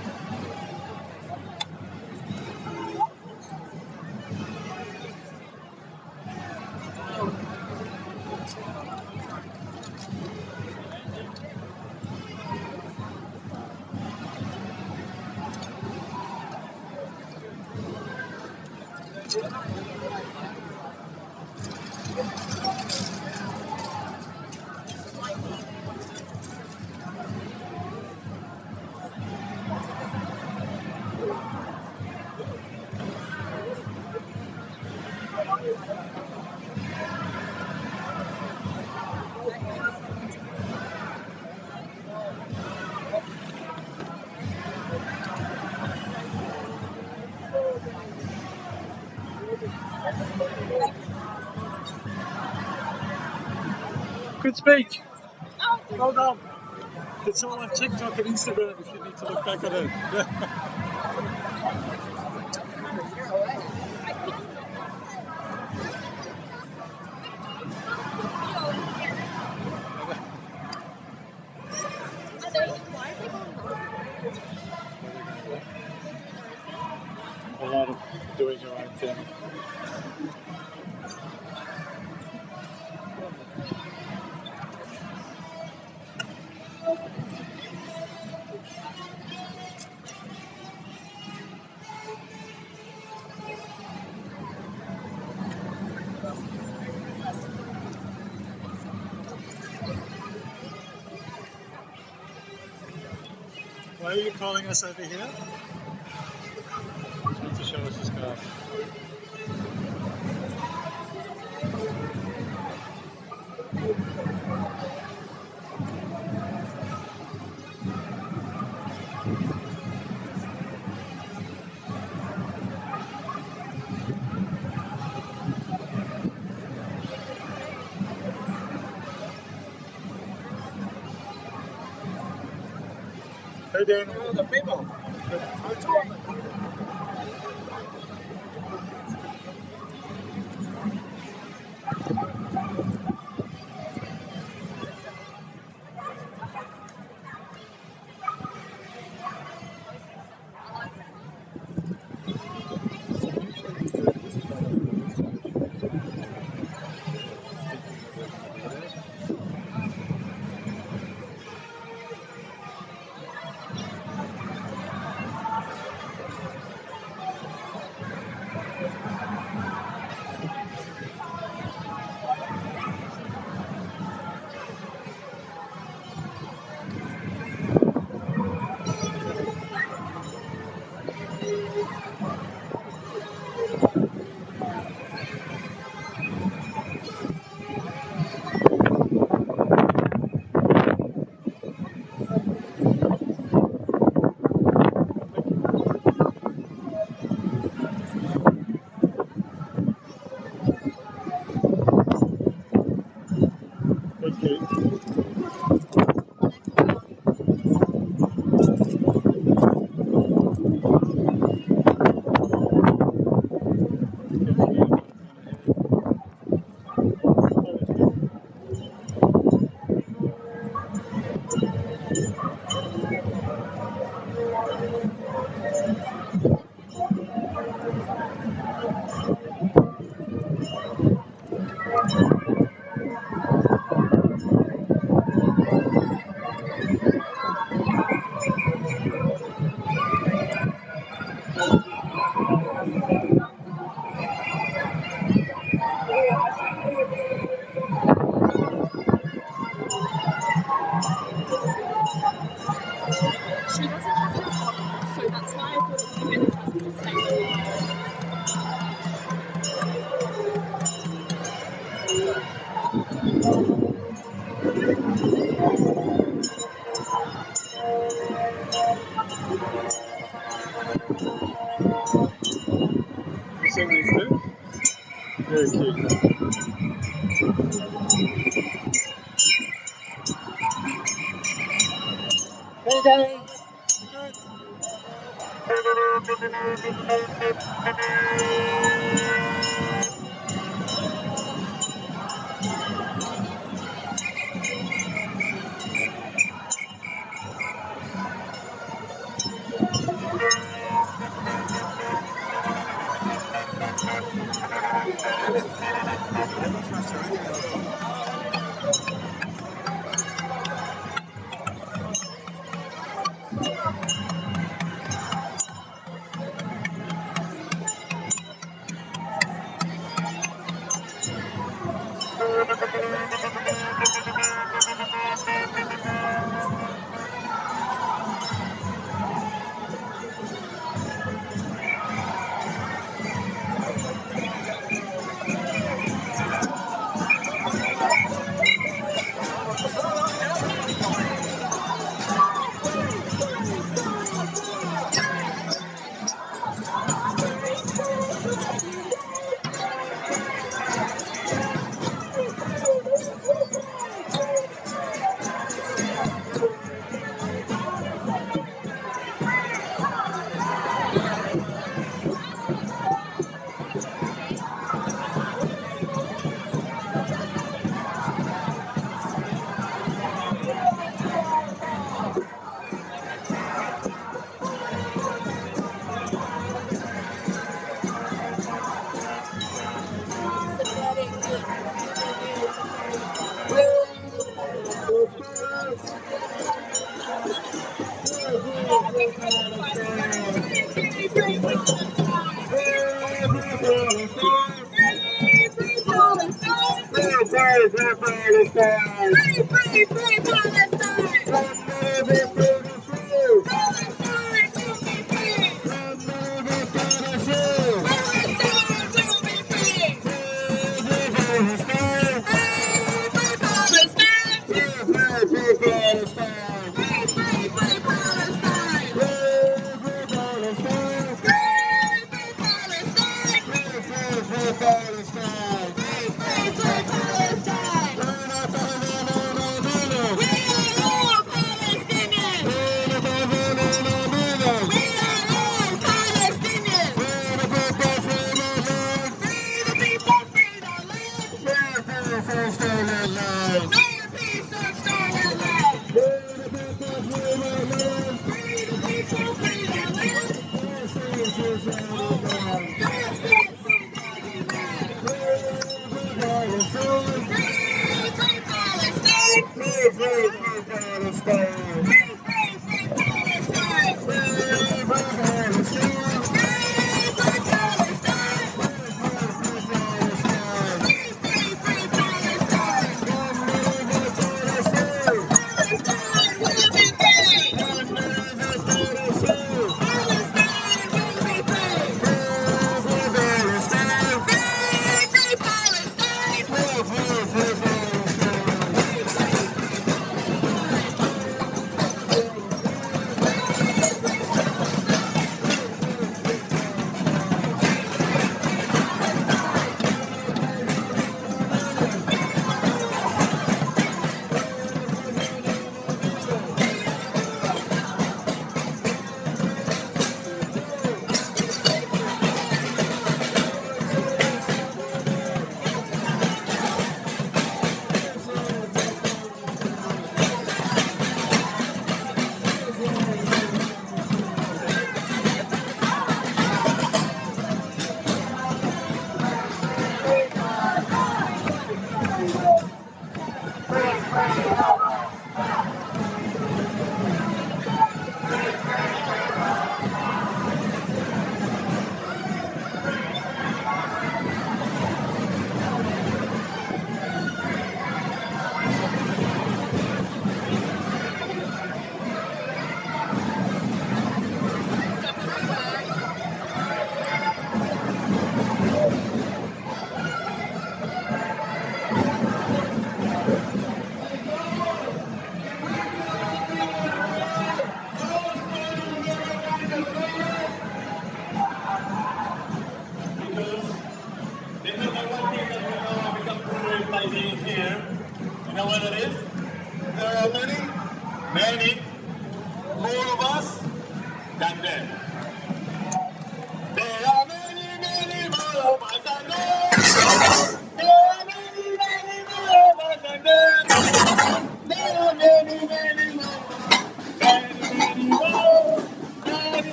Speaker 7: Good speech. Well done. It's all on TikTok and Instagram if you need to look back at it. A lot of doing your own thing. Why are you calling us over here? You need to show us this car. Hey Dan.
Speaker 2: The people.
Speaker 6: She doesn't have her phone, so that's why I thought it would be better for us to just stay there.
Speaker 7: You seen these two? Very cute. Hey guys!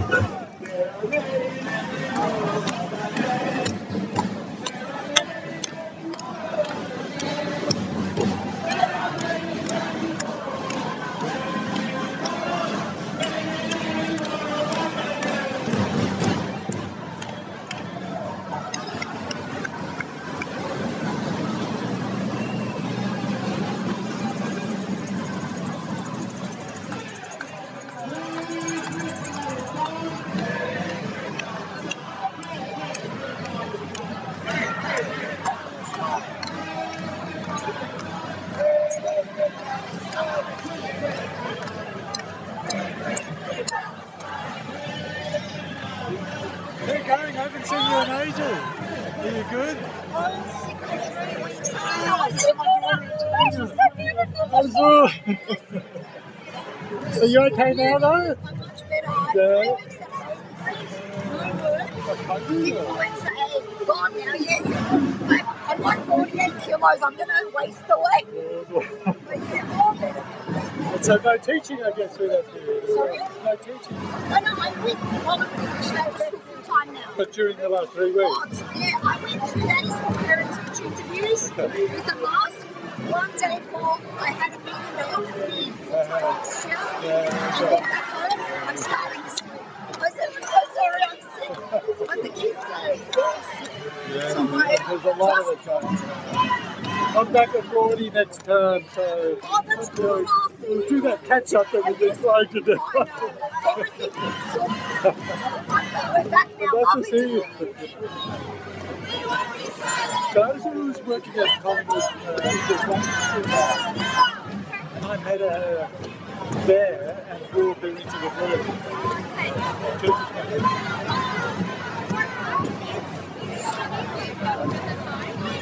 Speaker 7: Where are you going? I haven't seen you in ages. Are you good? Are you okay now though?
Speaker 4: I'm much better.
Speaker 7: Yeah.
Speaker 4: Influenza is gone now, yeah. I'm like 48 kilos. I'm going to waste away. But yeah, all better.
Speaker 7: And so no teaching, I guess, through that period.
Speaker 4: Sorry?
Speaker 7: No teaching.
Speaker 4: No, I went full time now.
Speaker 7: But during the last 3 weeks?
Speaker 4: Yeah, I went through that as parent-teacher interviews. With the last one day for, I had a meeting the afternoon. And then back home, I'm starting to sleep. I said, I'm so sorry, I'm sick. But the kids are so sick.
Speaker 7: Yeah,
Speaker 4: So
Speaker 7: there's a lot of it going on. I'm back at 40 next term, so
Speaker 4: that's cool.
Speaker 7: we'll do that catch up that we've been trying to do.
Speaker 4: I know. Everything we're back now.
Speaker 7: Nice to
Speaker 4: Lovely
Speaker 7: see you.
Speaker 4: you.
Speaker 7: So I was working at Collingwood English Language School. I met her there and brought her into the village.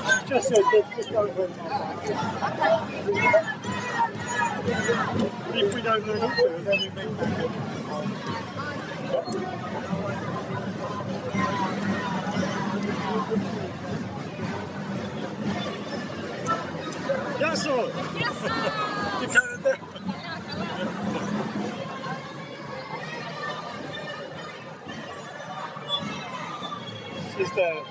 Speaker 7: She just said, let's go with if we don't run into her, then we meet back at Yes, sir. You counted there. She's there.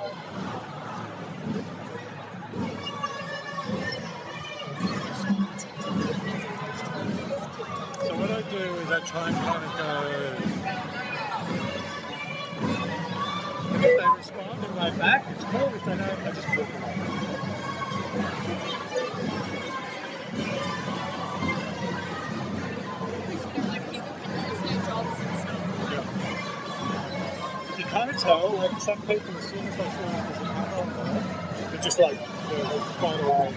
Speaker 7: So what I do is I try and kind of go, and if they respond and right back, it's cool. If they don't, I just walk away. You can't tell, like some people, as soon as they feel like there's an adult there, they're just like, they'll find a way.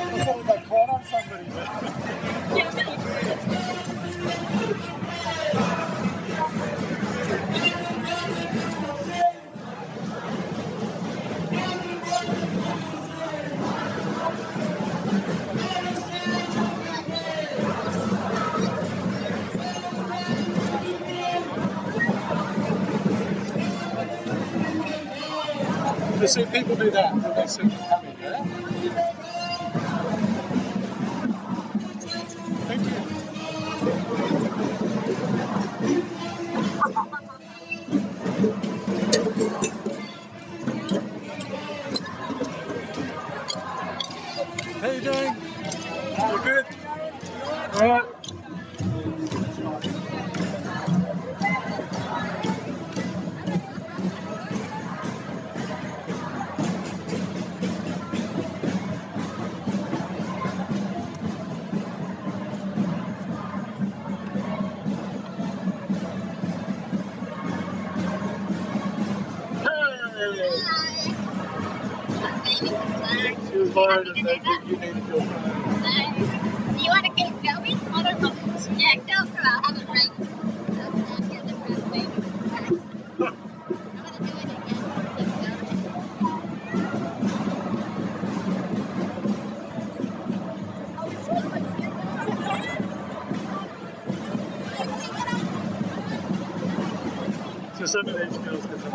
Speaker 7: I thought I got caught on somebody. You see people do that when they see you coming, yeah? Thank you. How you doing? You good? All right. She was worried that you needed your phone.
Speaker 8: Do you want to get going? I don't know. Yeah, go for it. I'll have a drink. I'll get the first baby. I'm going to do it again.
Speaker 7: So some of these girls get them.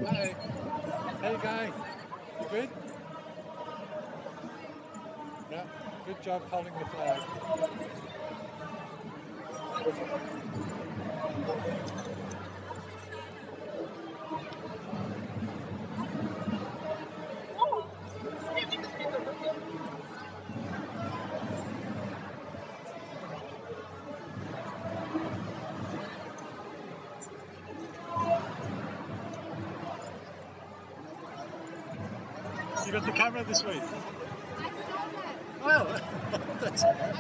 Speaker 7: Hey, how you going? You good? Yeah, good job holding the flag. You got the camera this week? Oh, that's all right.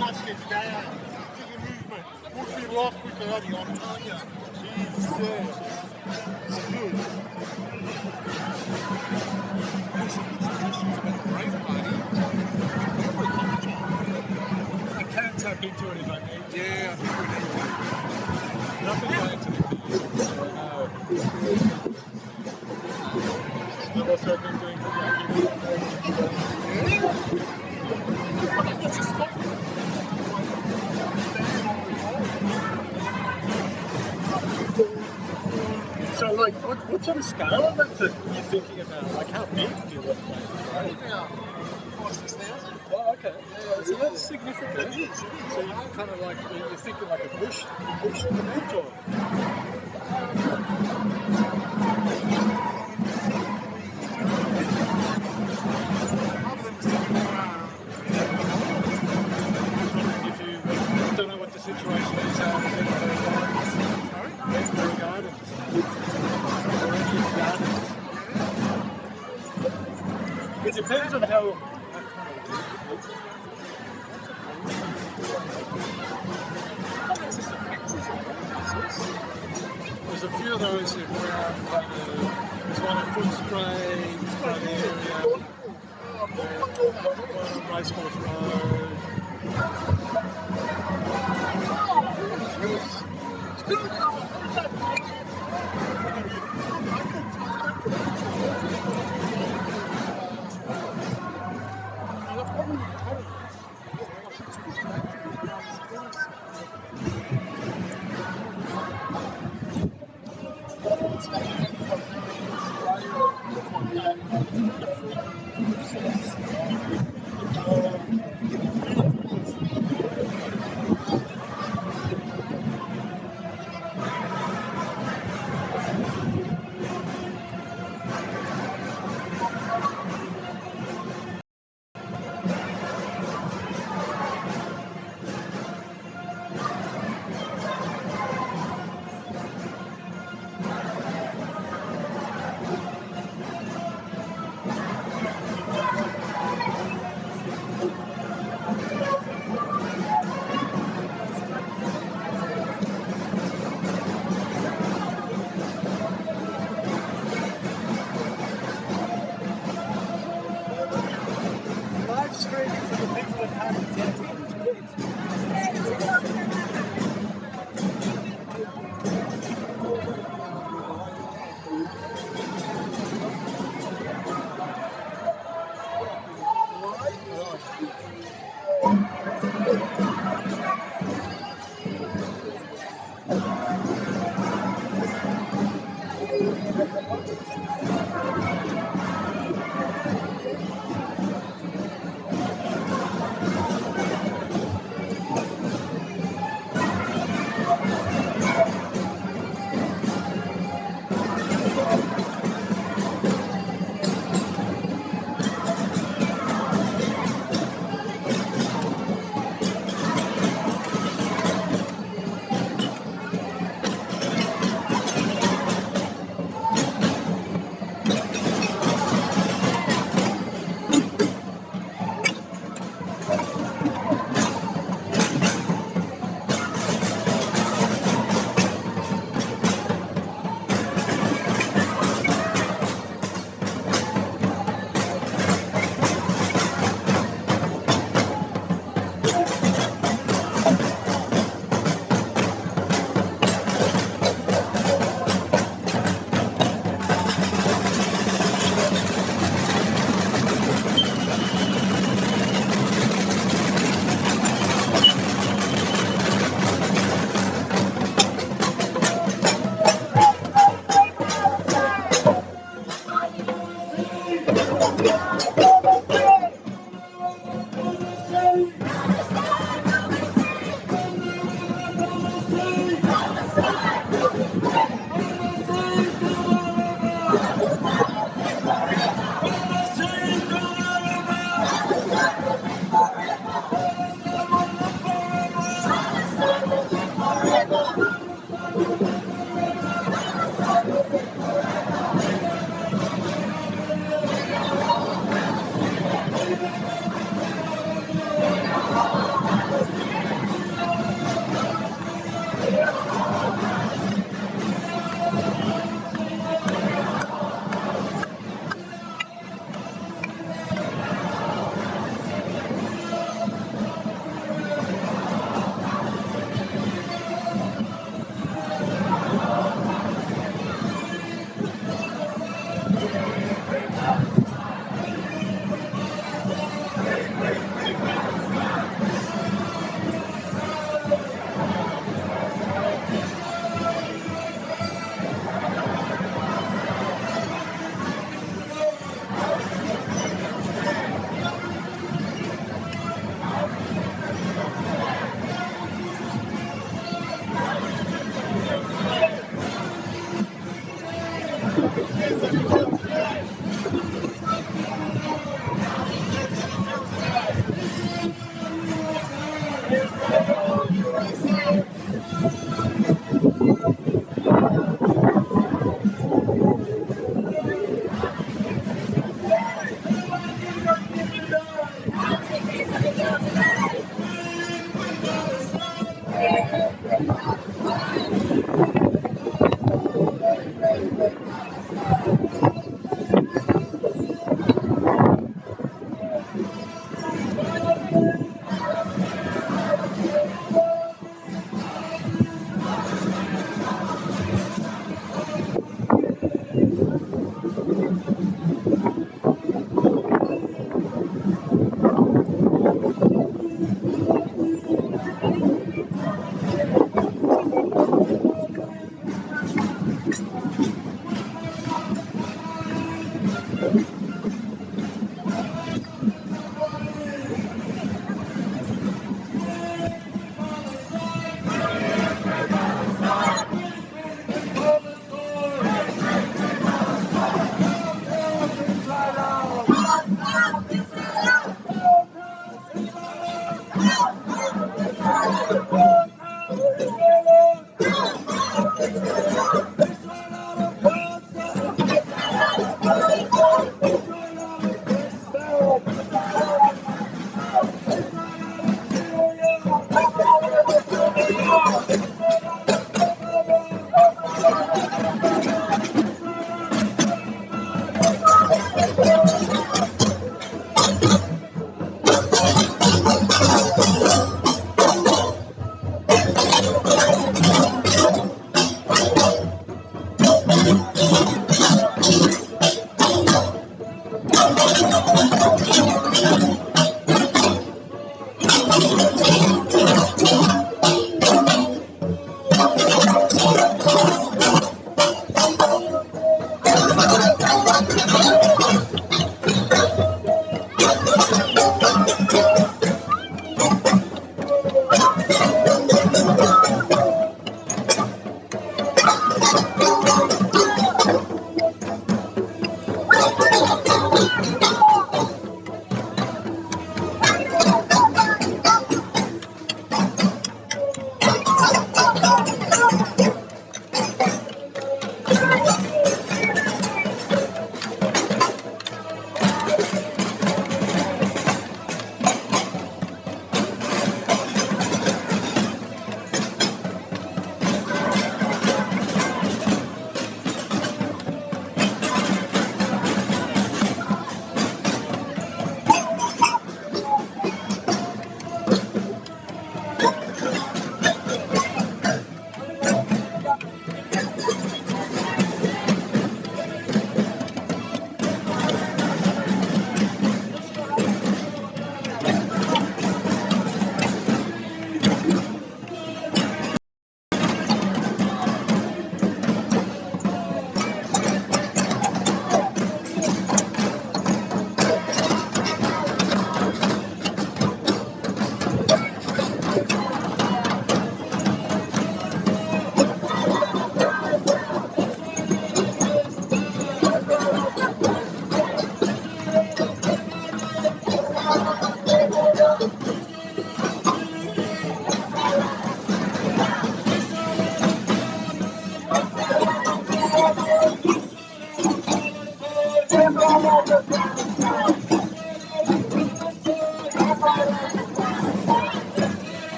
Speaker 7: smashed it down. To the movement. Would be lost without it, I'm telling you. He's good. I can tap into it if I need to. Yeah, I think we need to. Nothing going to the keys. I've also been doing So, like, what sort of scale of it that you're thinking about? Like, how big do you want to make it? Right?
Speaker 1: About 5,000-6,000.
Speaker 7: Oh, okay. Yeah, so that's significant. It is. So you kind of like, you're thinking like a bush event or? If you don't know what the situation is, Raspberry Gardens. It depends on how. There's a few of those around. There's one at Footscray, by the area. One on Racecourse Road. Live streaming for the people that can't attend.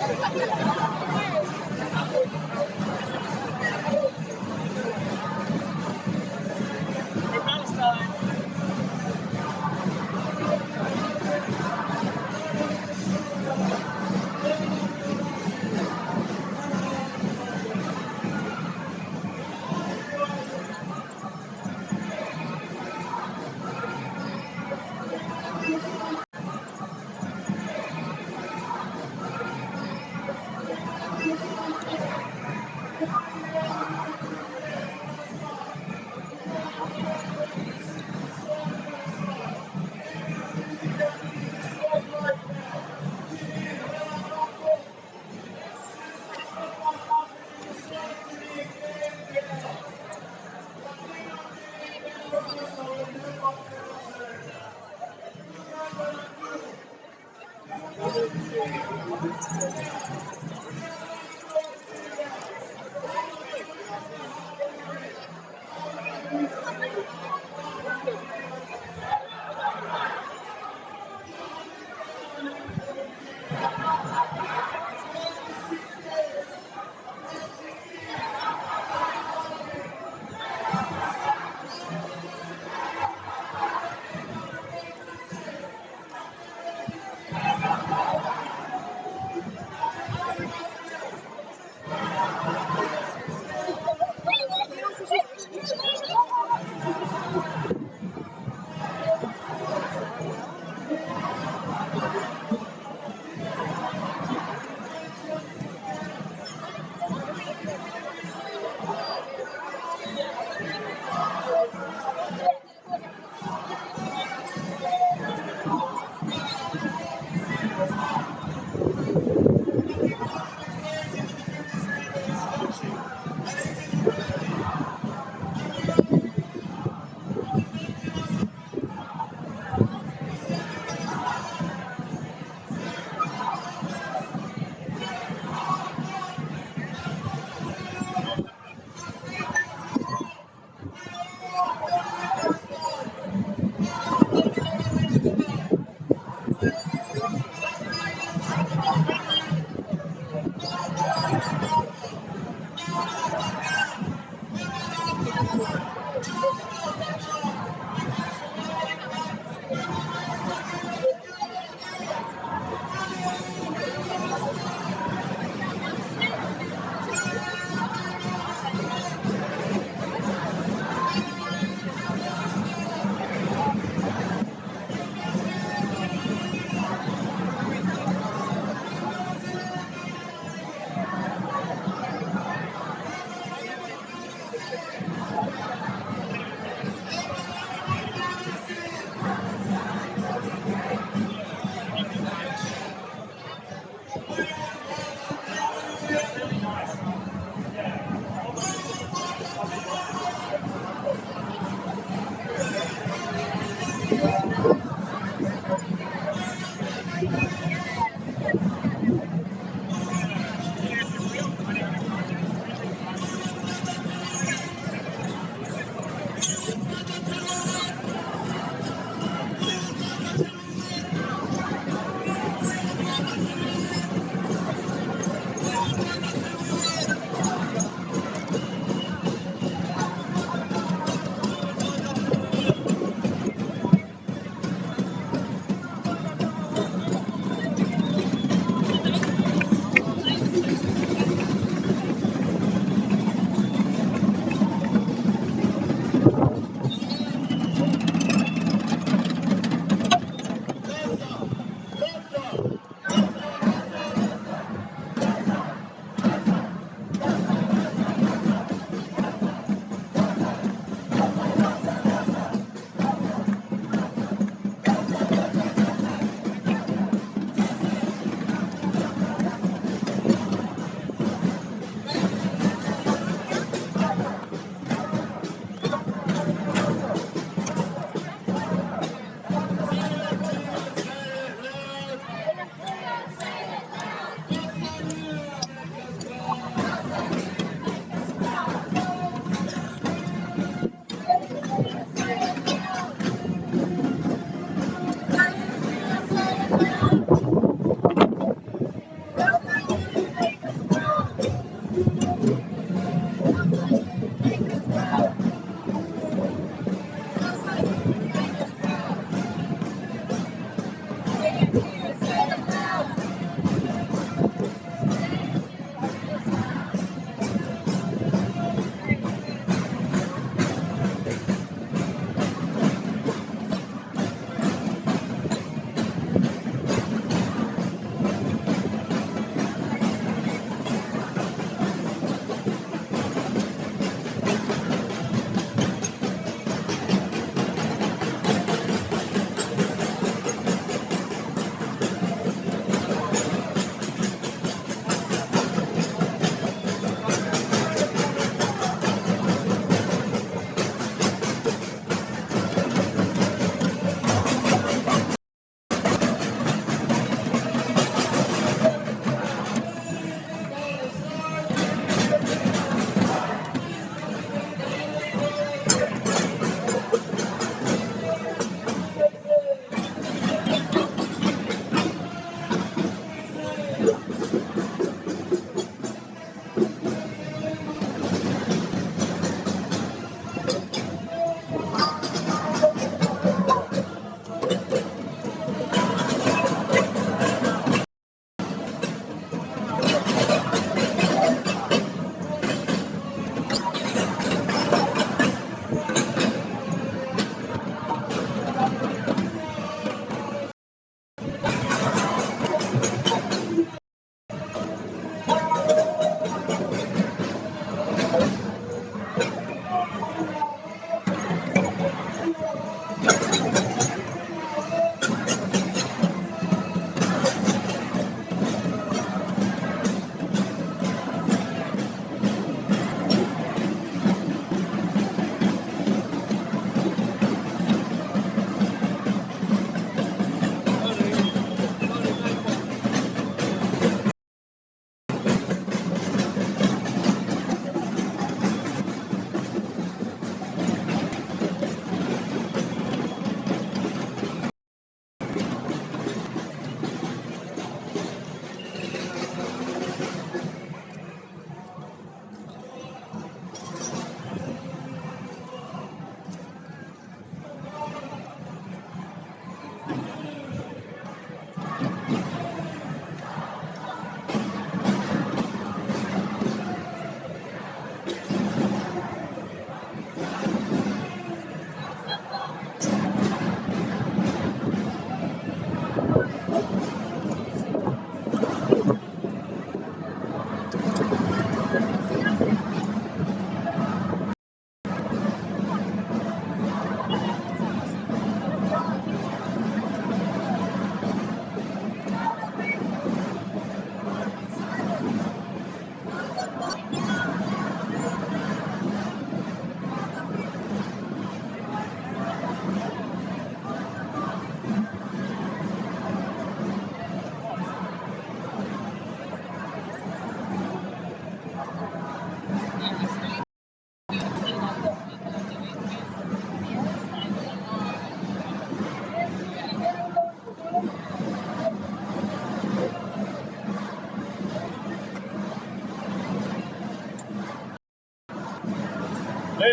Speaker 7: For Palestine.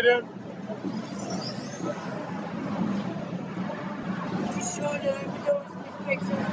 Speaker 7: later.
Speaker 4: To show those pictures.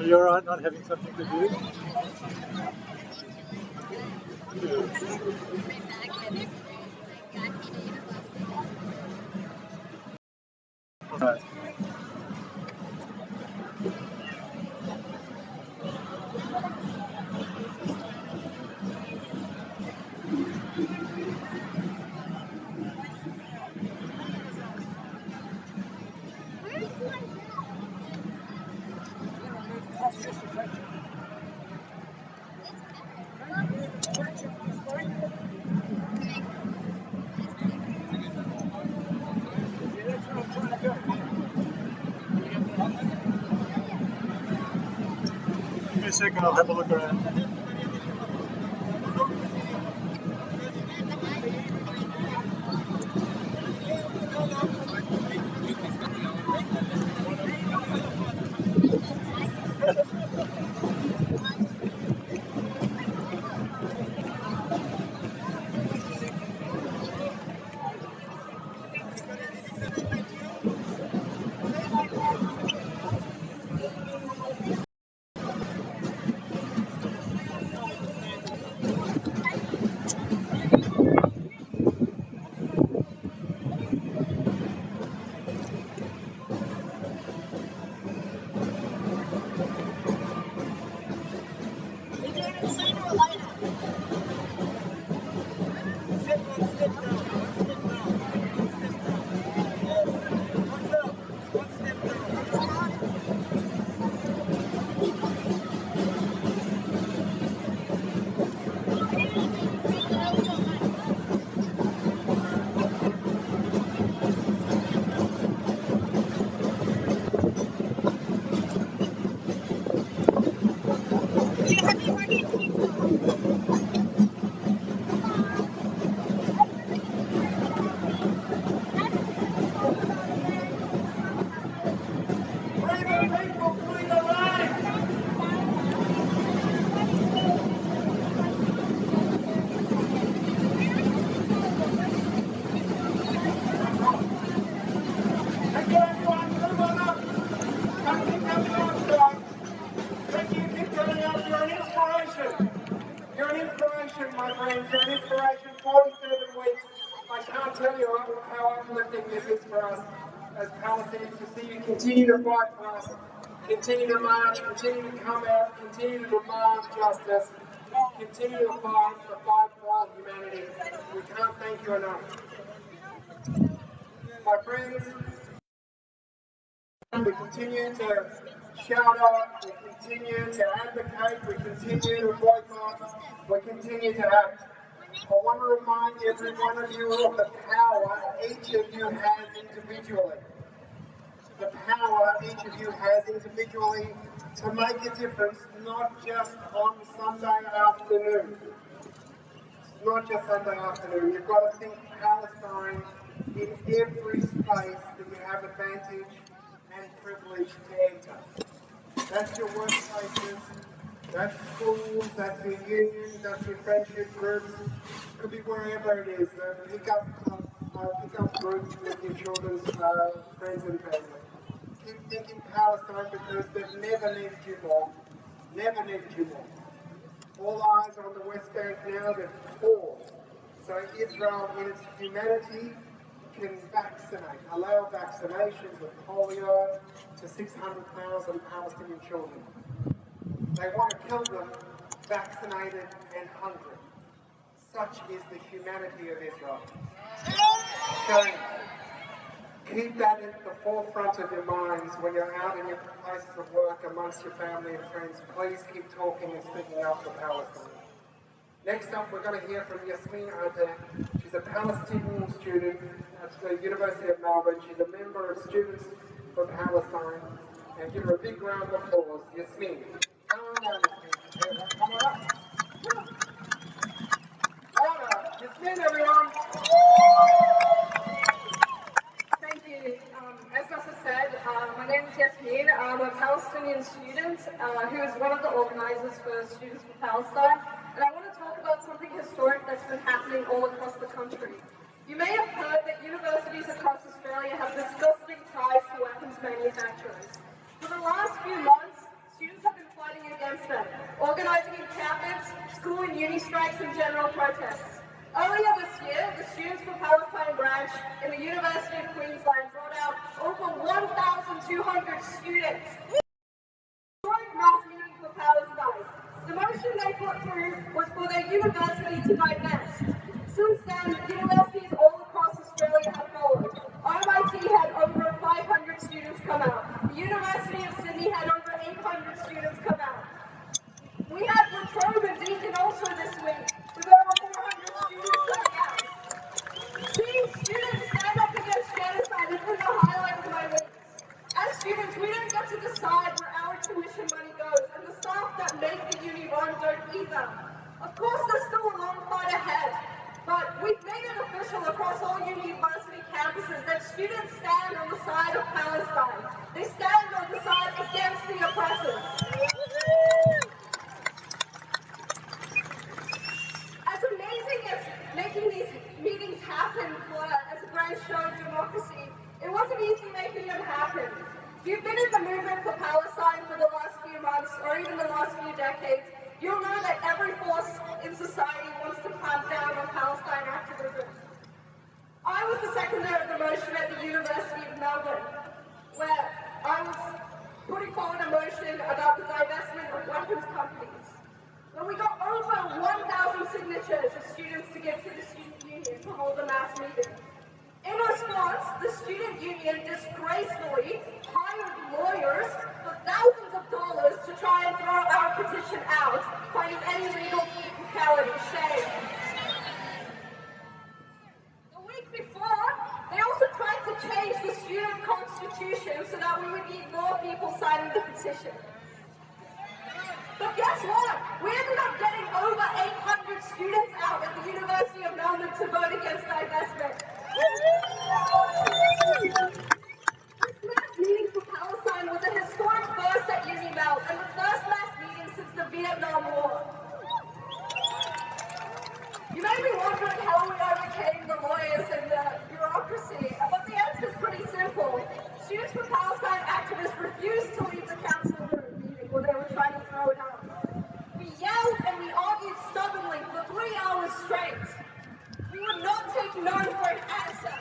Speaker 7: Are you alright not having something to do? Right. Give me a second, I'll have a look around.
Speaker 1: You're an inspiration, my friends. You're an inspiration. 47 weeks. I can't tell you how uplifting this is for us as Palestinians to see you continue to fight for us, continue to march, continue to come out, continue to demand justice, continue to fight for all humanity. We can't thank you enough. My friends, we continue to shout out, we continue to advocate, we continue to boycott, we continue to act. I want to remind every one of you of the power each of you has individually. The power each of you has individually to make a difference, not just on Sunday afternoon. Not just Sunday afternoon. You've got to think Palestine in every space that you have advantage and privilege to enter. That's your workplaces, that's schools, that's your unions, that's your friendship groups. It could be wherever it is. Pick up groups with your children's friends and family. Keep thinking Palestine because they've never needed you more. Never needed you more. All eyes are on the West Bank now, they're poor. So Israel, in its humanity, can vaccinate, allow vaccinations of polio to 600,000 Palestinian children. They want to kill them vaccinated and hungry. Such is the humanity of Israel. So keep that at the forefront of your minds when you're out in your places of work amongst your family and friends. Please keep talking and speaking up for Palestine. Next up, we're going to hear from Yasmin Ardeh. She's a Palestinian student at the University of Melbourne. She's a member of Students for Palestine. And give her a big round of applause. Yasmin. Come on down, Yasmin. Come on up. Louder. Yasmin, everyone.
Speaker 5: Thank you. As Nasa said, my name is Yasmin. I'm a Palestinian student who is one of the organizers for Students for Palestine. And I want to talk about something historic that's been happening all across the country. You may have heard that universities across Australia have disgusting ties to weapons manufacturers. For the last few months, Students have been fighting against them, organising encampments, school and uni strikes and general protests. Earlier this year, the Students for Palestine branch in the University of Queensland brought out over 1,200 students mass meeting for Palestine. The motion they put through was for their university to divest. Since then, universities all across Australia have followed. RMIT had over 500 students come out. The University of Sydney had over 800 students come out. We had La Trobe and Deakin also this week, with over 400 students coming out. Seeing students stand up against genocide has been the highlight of my week. As students, we don't get to decide where our tuition money goes, and the staff that make the uni run don't either. Of course, there's still a long fight ahead, but we've made it official across all university campuses that students stand on the side of Palestine. They stand on the side against the oppressors. As amazing as making these meetings happen as a grand show of democracy, it wasn't easy making them happen. If you've been in the movement for Palestine for the last few months or even the last few decades, you'll know that every force in society wants to clamp down on Palestine activism. I was the seconder of the motion at the University of Melbourne, where I was putting forward a motion about the divestment of weapons companies. When we got over 1,000 signatures of students to give to the student union to hold a mass meeting. In response, the student union disgracefully hired lawyers for thousands of dollars to try and throw our petition out, finding any legal legality. Shame. The week before, they also tried to change the student constitution so that we would need more people signing the petition. But guess what? We ended up getting over 800 students out at the University of Melbourne to vote against divestment. This mass meeting for Palestine was a historic first at Uni Mel and the first mass meeting since the Vietnam War. You may be wondering how we overcame the lawyers and the bureaucracy, but the answer is pretty simple. Students for Palestine activists refused to leave the council room meeting where they were trying to throw it out. We yelled and we argued stubbornly for 3 hours straight. We would not take no for an answer.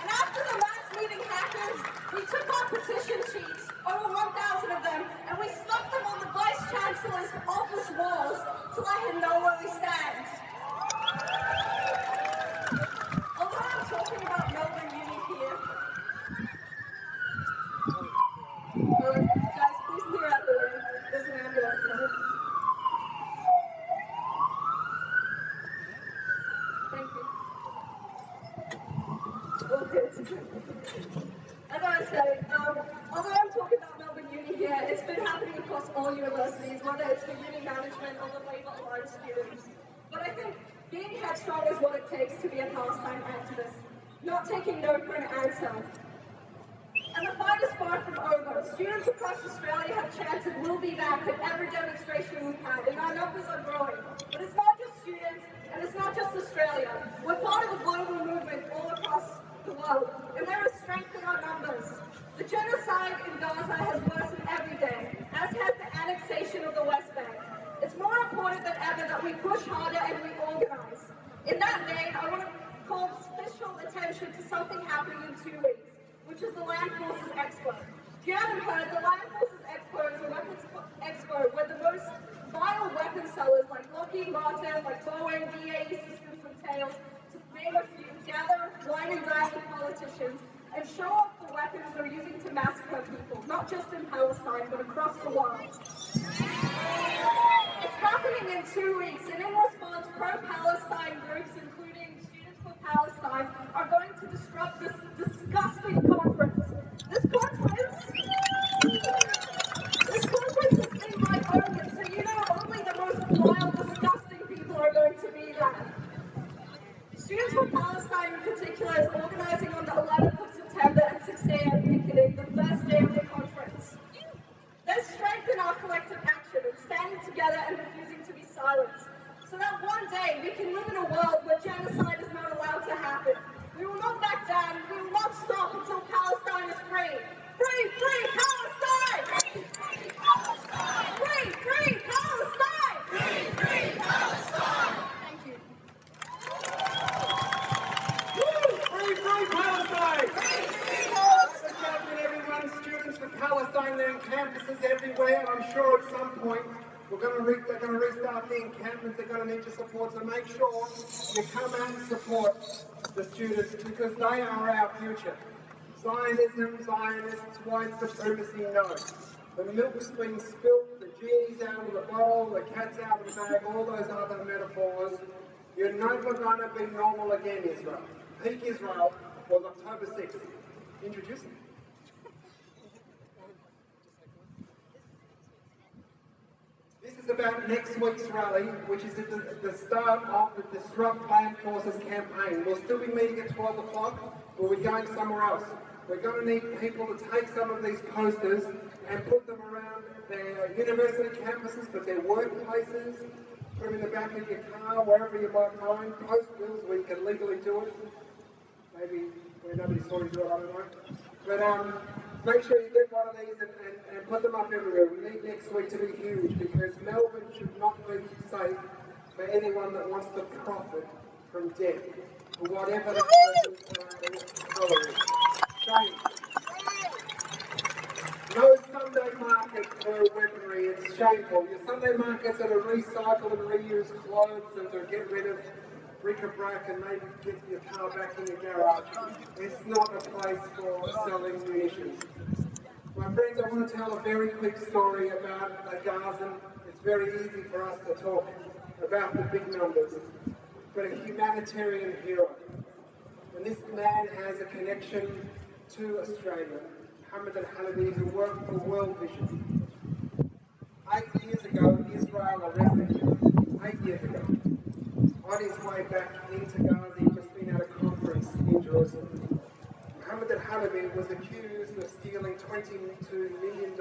Speaker 5: And after the mass meeting happened, we took our petition sheets, over 1,000 of them, and we stuck them on the Vice Chancellor's office walls to let him know where we stand. Although I'm talking about Melbourne Uni here, guys, please clear out the way. There's an ambulance now. Thank you. As I was saying, although I'm talking about Melbourne Uni here, it's been happening across all universities, whether it's the uni management or the Labour Alliance students. But I think being headstrong is what it takes to be a Palestine activist, not taking no for an answer. And the fight is far from over. Students across Australia have chanted "We'll be back" at every demonstration we've had, and our numbers are growing. But it's not just students, and it's not just Australia. We're part of a global movement all across the world, and there is strength in our numbers. The genocide in Gaza has worsened every day, as has the annexation of the West Bank. It's more important than ever that we push harder and we organize. In that vein, I want to call special attention to something happening in 2 weeks, which is the Land Forces Expo. If you haven't heard, the Land Forces Expo is a weapons expo where the most vile weapon sellers like Lockheed Martin, like Boeing, BAE Systems and Tails, to name a few, gather, wine and dine with politicians and show off the weapons they're using to massacre people, not just in Palestine, but across the world. It's happening in 2 weeks, and in response, pro-Palestine groups, including Students for Palestine, are going to disrupt this disgusting conference. This conference is invite only, so you know only the most wild, disgusting people are going to be there. Students for Palestine in particular is organizing on the 11th of September at 6 a.m. picketing, the first day of the conference. There's strength in our collective action of standing together and refusing to be silenced, so that one day we can live in a world where genocide is not allowed to happen. We will not back down, we will not stop until
Speaker 1: campuses everywhere. I'm sure at some point they're going to restart the encampments. They're going to need your support. So make sure you come out and support the students because they are our future. Zionism, Zionists, white supremacy, no. The milk's been spilt, the genie's out of the bottle, the cat's out of the bag, all those other metaphors. You're never going to be normal again, Israel. Peak Israel was October 6th. Introduce me. This is about next week's rally, which is at the start of the Disrupt Land Forces campaign. We'll still be meeting at 12 o'clock, but we're going somewhere else. We're going to need people to take some of these posters and put them around their university campuses, but their workplaces, put them in the back of your car, wherever you might find, post bills where you can legally do it. Maybe where nobody saw you do it, I don't know. But make sure you get one of these and put them up everywhere. We need next week to be huge because Melbourne should not be safe for anyone that wants to profit from debt, for whatever that person's colour is. Shame. No Sunday market for weaponry, it's shameful. Your Sunday markets are to recycle and reuse clothes and to get rid of bric-a-brac and maybe get your car back in your garage. It's not a place for selling munitions. My friends, I want to tell a very quick story about a Gazan. It's very easy for us to talk about the big numbers, but a humanitarian hero. And this man has a connection to Australia. Mohammed al-Halabi, who worked for World Vision. 8 years ago, Israel arrested him. 8 years ago. On his way back into Gaza, he'd just been at a conference in Jerusalem. Mohammed al-Halabi was accused of stealing $22 million,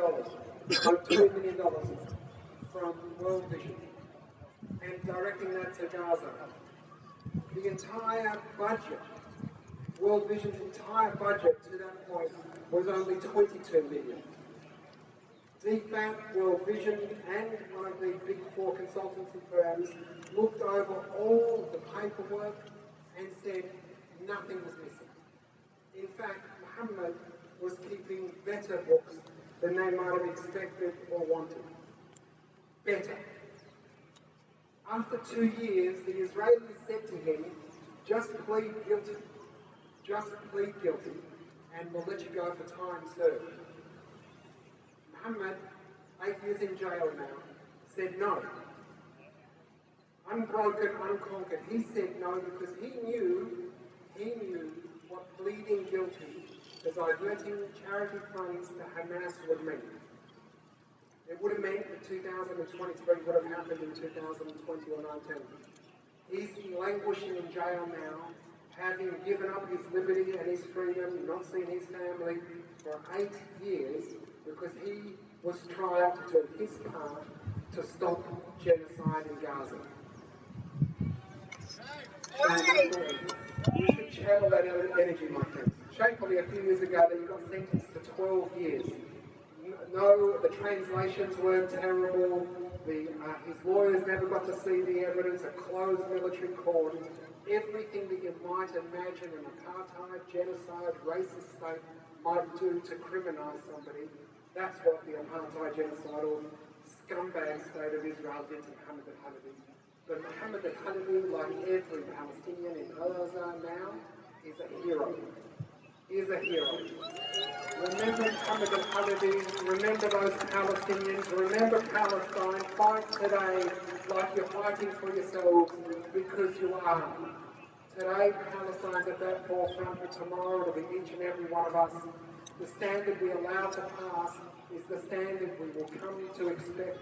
Speaker 1: $2 million from World Vision and directing that to Gaza. The entire budget, World Vision's entire budget to that point was only $22 million. DFAT, World Vision, and one of the big four consultancy firms looked over all the paperwork and said nothing was missing. In fact, Mohammed was keeping better books than they might have expected or wanted. Better. After 2 years, the Israelis said to him, just plead guilty. Just plead guilty, and we'll let you go for time served. Mohammed, 8 years in jail now, said no. Unbroken, unconquered. He said no because he knew what pleading guilty to diverting charity funds to Hamas would mean. It would have meant that 2023 would have happened in 2020 or 19. He's languishing in jail now, having given up his liberty and his freedom, not seen his family for 8 years because he was trying to do his part to stop genocide in Gaza. You should channel that energy, my friends. Shamefully, a few years ago, he got sentenced to 12 years. No, the translations weren't terrible. His lawyers never got to see the evidence. A closed military court. Everything that you might imagine an apartheid, genocide, racist state might do to criminalise somebody. That's what the apartheid, genocidal, scumbag state of Israel did to Mohammed al-Halabi. But Mohammed al-Halabi, like every Palestinian in Gaza now, is a hero. Is a hero. Remember Mohammed al-Halabi, remember those Palestinians, remember Palestine, fight today like you're fighting for yourselves because you are. Today, Palestine's at that forefront, but tomorrow it'll be each and every one of us. The standard we allow to pass is the standard we will come to expect,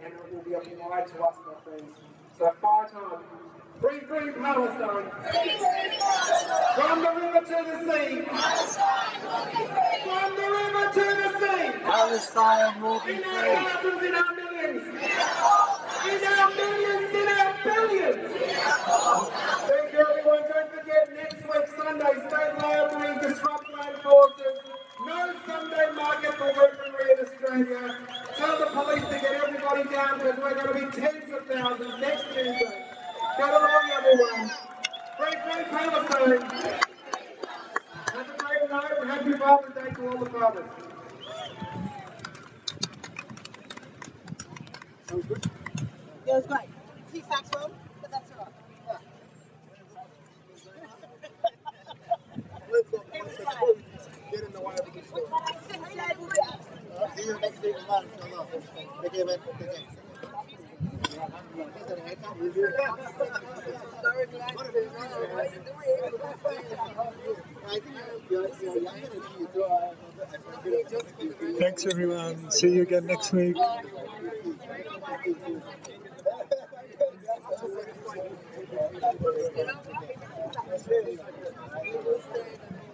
Speaker 1: and it will be applied to us, my friends. So fight on. Free, free Palestine! From the river to the sea! From the river to the sea!
Speaker 7: Palestine will be
Speaker 1: in
Speaker 7: free!
Speaker 1: our thousands, in our millions! In our millions, in our billions! Thank you, everyone. Don't forget, next week, Sunday, State Library, Disrupt Land Forces. No Sunday market for weaponry in Australia. Tell the police to get everybody down because we're going to be tens of thousands next Tuesday. Get along, everyone. Free, free Palestine. Have a great night and happy Father's Day to all the fathers.
Speaker 9: It was great. 3 facts wrong, but that's all right.
Speaker 1: Get in the way of the story.
Speaker 9: See you next week, inshallah. Take care, man. Take care.
Speaker 7: Thanks everyone. See you again next week.
Speaker 9: Thank you.